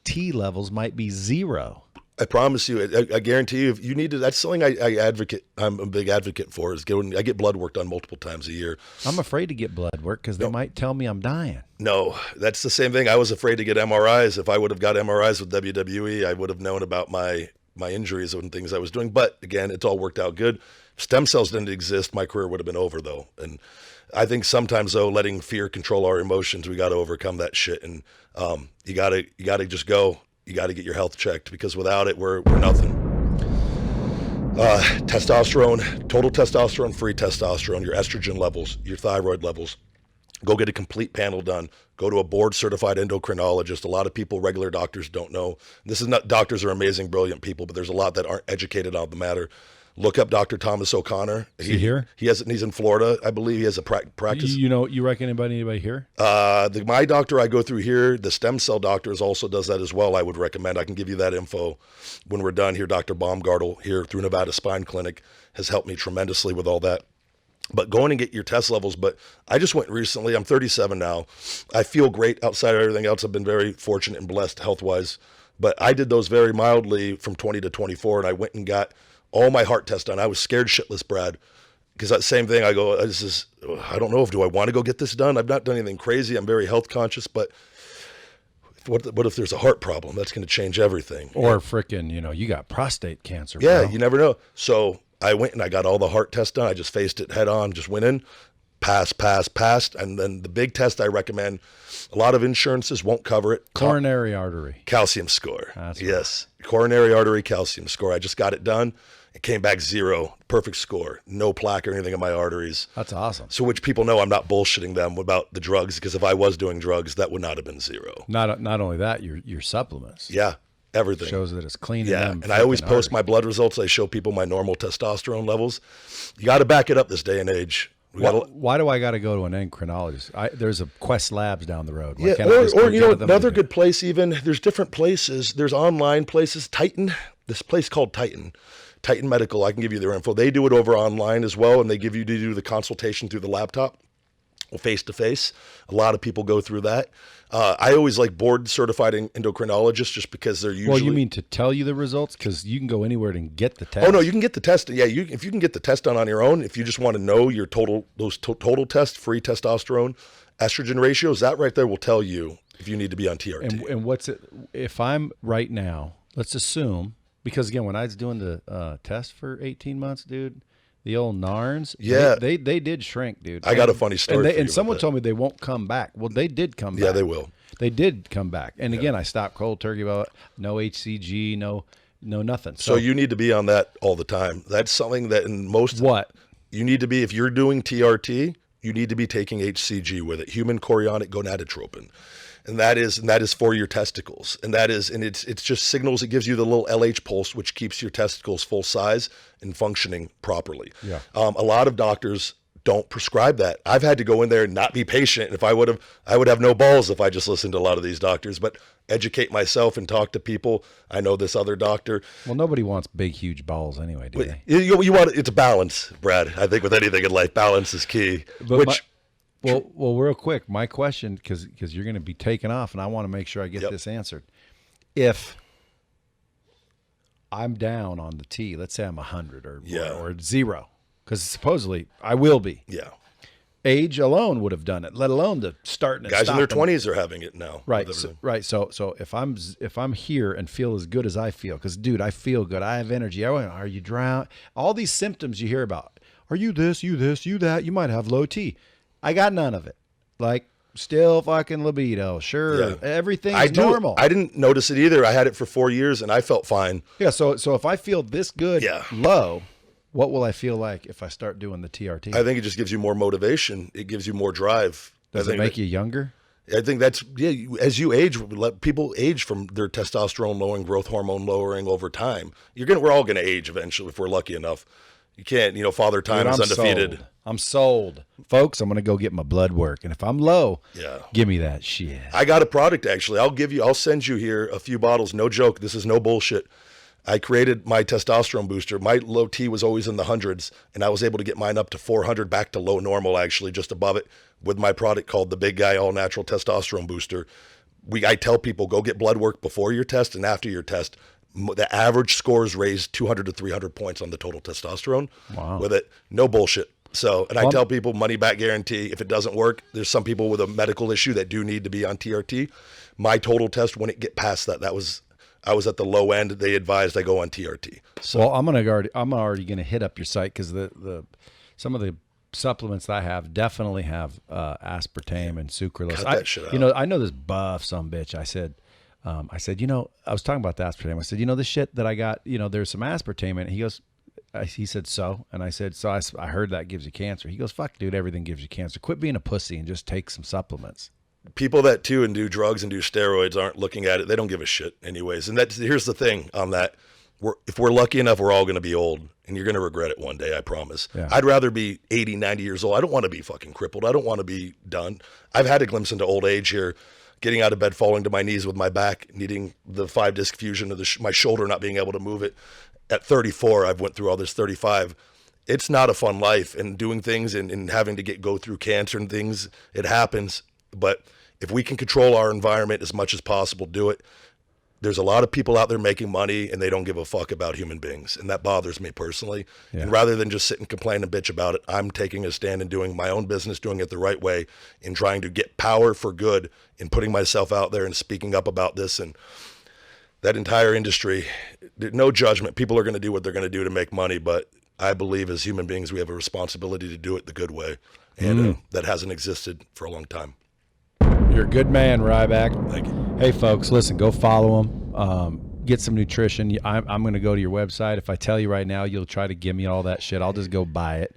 T levels might be 0. I promise you, I guarantee you, if you need to, that's something I'm a big advocate for, is I get blood work done multiple times a year. I'm afraid to get blood work because they might tell me I'm dying. No, that's the same thing. I was afraid to get MRIs. If I would have got MRIs with WWE, I would have known about my injuries and things I was doing. But again, it's all worked out good. If stem cells didn't exist, my career would have been over, though. And I think sometimes, though, letting fear control our emotions, we got to overcome that shit. And you gotta just go. You got to get your health checked, because without it, we're nothing. Testosterone, total testosterone, free testosterone, your estrogen levels, your thyroid levels. Go get a complete panel done. Go to a board-certified endocrinologist. A lot of people, regular doctors, don't know. This is not, doctors are amazing, brilliant people, but there's a lot that aren't educated on the matter. Look up Dr. Thomas O'Connor. Is he here? He's in Florida. I believe he has a practice. You reckon anybody here? My doctor I go through here, the stem cell doctors also does that as well. I would recommend. I can give you that info when we're done here. Dr. Baumgartel here through Nevada Spine Clinic has helped me tremendously with all that. But going and get your test levels. But I just went recently. I'm 37 now. I feel great outside of everything else. I've been very fortunate and blessed health-wise. But I did those very mildly from 20 to 24, and I went and got all my heart tests done. I was scared shitless, Brad, because that same thing. I go, I don't know do I want to go get this done? I've not done anything crazy. I'm very health conscious, but what if there's a heart problem? That's going to change everything. Or frickin', you got prostate cancer. Yeah, bro. you never know. So I went and I got all the heart tests done. I just faced it head on, just went in, passed. And then the big test I recommend, a lot of insurances won't cover it. Coronary artery. Calcium score. That's yes. Right. Coronary artery calcium score. I just got it done. It came back 0. Perfect score. No plaque or anything in my arteries. That's awesome. So which people know I'm not bullshitting them about the drugs, because if I was doing drugs, that would not have been 0. Not only that, your supplements. Yeah. Everything. Shows that it's clean. Yeah. And I always post my blood results. I show people my normal testosterone levels. You got to back it up this day and age. Why do I got to go to an endocrinologist? There's a Quest Labs down the road. Yeah, or another good place. Even there's different places. There's online places. Titan. This place called Titan Medical. I can give you their info. They do it over online as well, and they give you to do the consultation through the laptop, face to face. A lot of people go through that. I always like board certified endocrinologists, just because they're usually. Well, you mean to tell you the results? Because you can go anywhere and get the test. Oh no, you can get the test. Yeah, if you can get the test done on your own. If you just want to know your total tests, free testosterone, estrogen ratios, that right there will tell you if you need to be on TRT. And what's it? If I'm right now, let's assume, because again, when I was doing the test for 18 months, dude, The old Narns. Yeah. They did shrink, dude. I got a funny story. And someone told me they won't come back. Well, they did come back. Yeah, they will. They did come back. And again, I stopped cold turkey about no HCG, no nothing. So you need to be on that all the time. That's something that in most you need to be, if you're doing TRT, you need to be taking HCG with it, human chorionic gonadotropin. And that is for your testicles. And it's just signals. It gives you the little LH pulse, which keeps your testicles full size and functioning properly. Yeah. A lot of doctors don't prescribe that. I've had to go in there and not be patient. If I would have no balls if I just listened to a lot of these doctors, but educate myself and talk to people. I know this other doctor. Well, nobody wants big, huge balls anyway, do they? You want it's a balance, Brad. I think with anything in life, balance is key. Well, real quick, my question, because you're going to be taken off, and I want to make sure I get this answered. If I'm down on the T, let's say I'm 100 or 0, because supposedly I will be. Yeah. Age alone would have done it, let alone the starting. Guys in their 20s are having it now. Right. So if I'm here and feel as good as I feel, because dude, I feel good. I have energy. Are you drowned? All these symptoms you hear about. Are you this? You that? You might have low T. I got none of it. Like, still fucking libido. Sure. Yeah. Everything's normal. I didn't notice it either. I had it for 4 years and I felt fine. Yeah. So if I feel this good low, what will I feel like if I start doing the TRT? I think it just gives you more motivation. It gives you more drive. Does it make you younger? I think that's, as you age, let people age from their testosterone lowering, growth hormone lowering over time. We're all going to age eventually if we're lucky enough. You can't, Father Time is undefeated. I'm sold. Folks, I'm going to go get my blood work. And if I'm low, give me that shit. I got a product, actually. I'll send you here a few bottles. No joke. This is no bullshit. I created my testosterone booster. My low T was always in the hundreds, and I was able to get mine up to 400, back to low normal, actually, just above it, with my product called the Big Guy All Natural Testosterone Booster. I tell people, go get blood work before your test and after your test. The average scores raised 200 to 300 points on the total testosterone with it. No bullshit. So, and I tell people, money back guarantee. If it doesn't work, there's some people with a medical issue that do need to be on TRT. My total test, when it get past that, I was at the low end. They advised I go on TRT. So, well, I'm already going to hit up your site, because some of the supplements I have definitely have aspartame and sucralose. Cut that shit out. I know this buff sumbitch. I said, I was talking about the aspartame. I said, this shit that I got, there's some aspartame in it. He goes, he said, so? And I said, so I heard that gives you cancer. He goes, fuck, dude, everything gives you cancer. Quit being a pussy and just take some supplements. People that and do drugs and do steroids aren't looking at it. They don't give a shit anyways. And here's the thing on that. If we're lucky enough, we're all going to be old, and you're going to regret it one day, I promise. Yeah. I'd rather be 80, 90 years old. I don't want to be fucking crippled. I don't want to be done. I've had a glimpse into old age here. Getting out of bed, falling to my knees with my back, needing the 5-disc fusion of my shoulder, not being able to move it. At 34, I've went through all this. 35, it's not a fun life. And doing things and having to go through cancer and things, it happens. But if we can control our environment as much as possible, do it. There's a lot of people out there making money, and they don't give a fuck about human beings. And that bothers me personally. Yeah. And rather than just sit and complain and bitch about it, I'm taking a stand and doing my own business, doing it the right way, and trying to get power for good, and putting myself out there and speaking up about this. And that entire industry, no judgment. People are going to do what they're going to do to make money. But I believe as human beings, we have a responsibility to do it the good way. And that hasn't existed for a long time. You're a good man, Ryback. Thank you. Hey, folks, listen, go follow him. Get some nutrition. I'm going to go to your website. If I tell you right now, you'll try to give me all that shit. I'll just go buy it.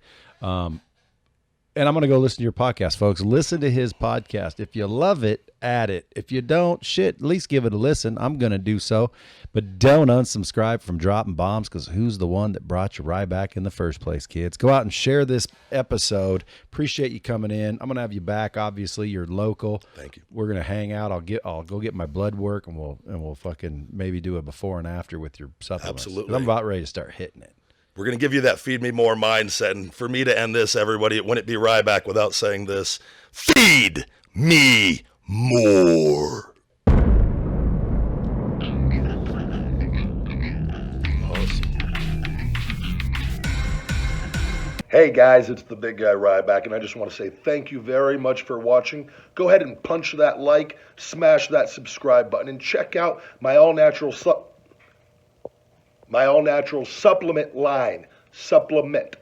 And I'm going to go listen to your podcast, folks. Listen to his podcast. If you love it, add it. If you don't, shit, at least give it a listen. I'm going to do so. But don't unsubscribe from dropping bombs, because who's the one that brought you Ryback in the first place, kids? Go out and share this episode. Appreciate you coming in. I'm going to have you back. Obviously, you're local. Thank you. We're going to hang out. I'll go get my blood work, and we'll fucking maybe do a before and after with your supplements. Absolutely. I'm about ready to start hitting it. We're going to give you that feed me more mindset. And for me to end this, everybody, it wouldn't be Ryback without saying this. Feed me more. Hey guys, it's the big guy Ryback, and I just want to say thank you very much for watching. Go ahead and punch that like, smash that subscribe button, and check out my all natural supplement line. Supplement.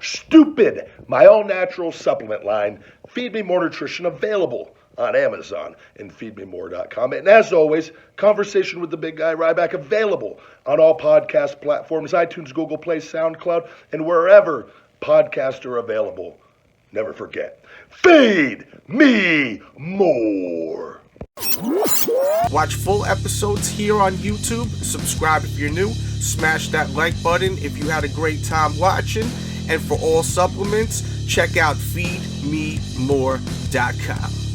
Stupid, my all-natural supplement line, Feed Me More Nutrition, available on Amazon and feedmemore.com. And as always, Conversation with the Big Guy Ryback, available on all podcast platforms, iTunes, Google Play, SoundCloud, and wherever podcasts are available. Never forget, feed me more. Watch full episodes here on YouTube. Subscribe if you're new. Smash that like button if you had a great time watching. And for all supplements, check out feedmemore.com.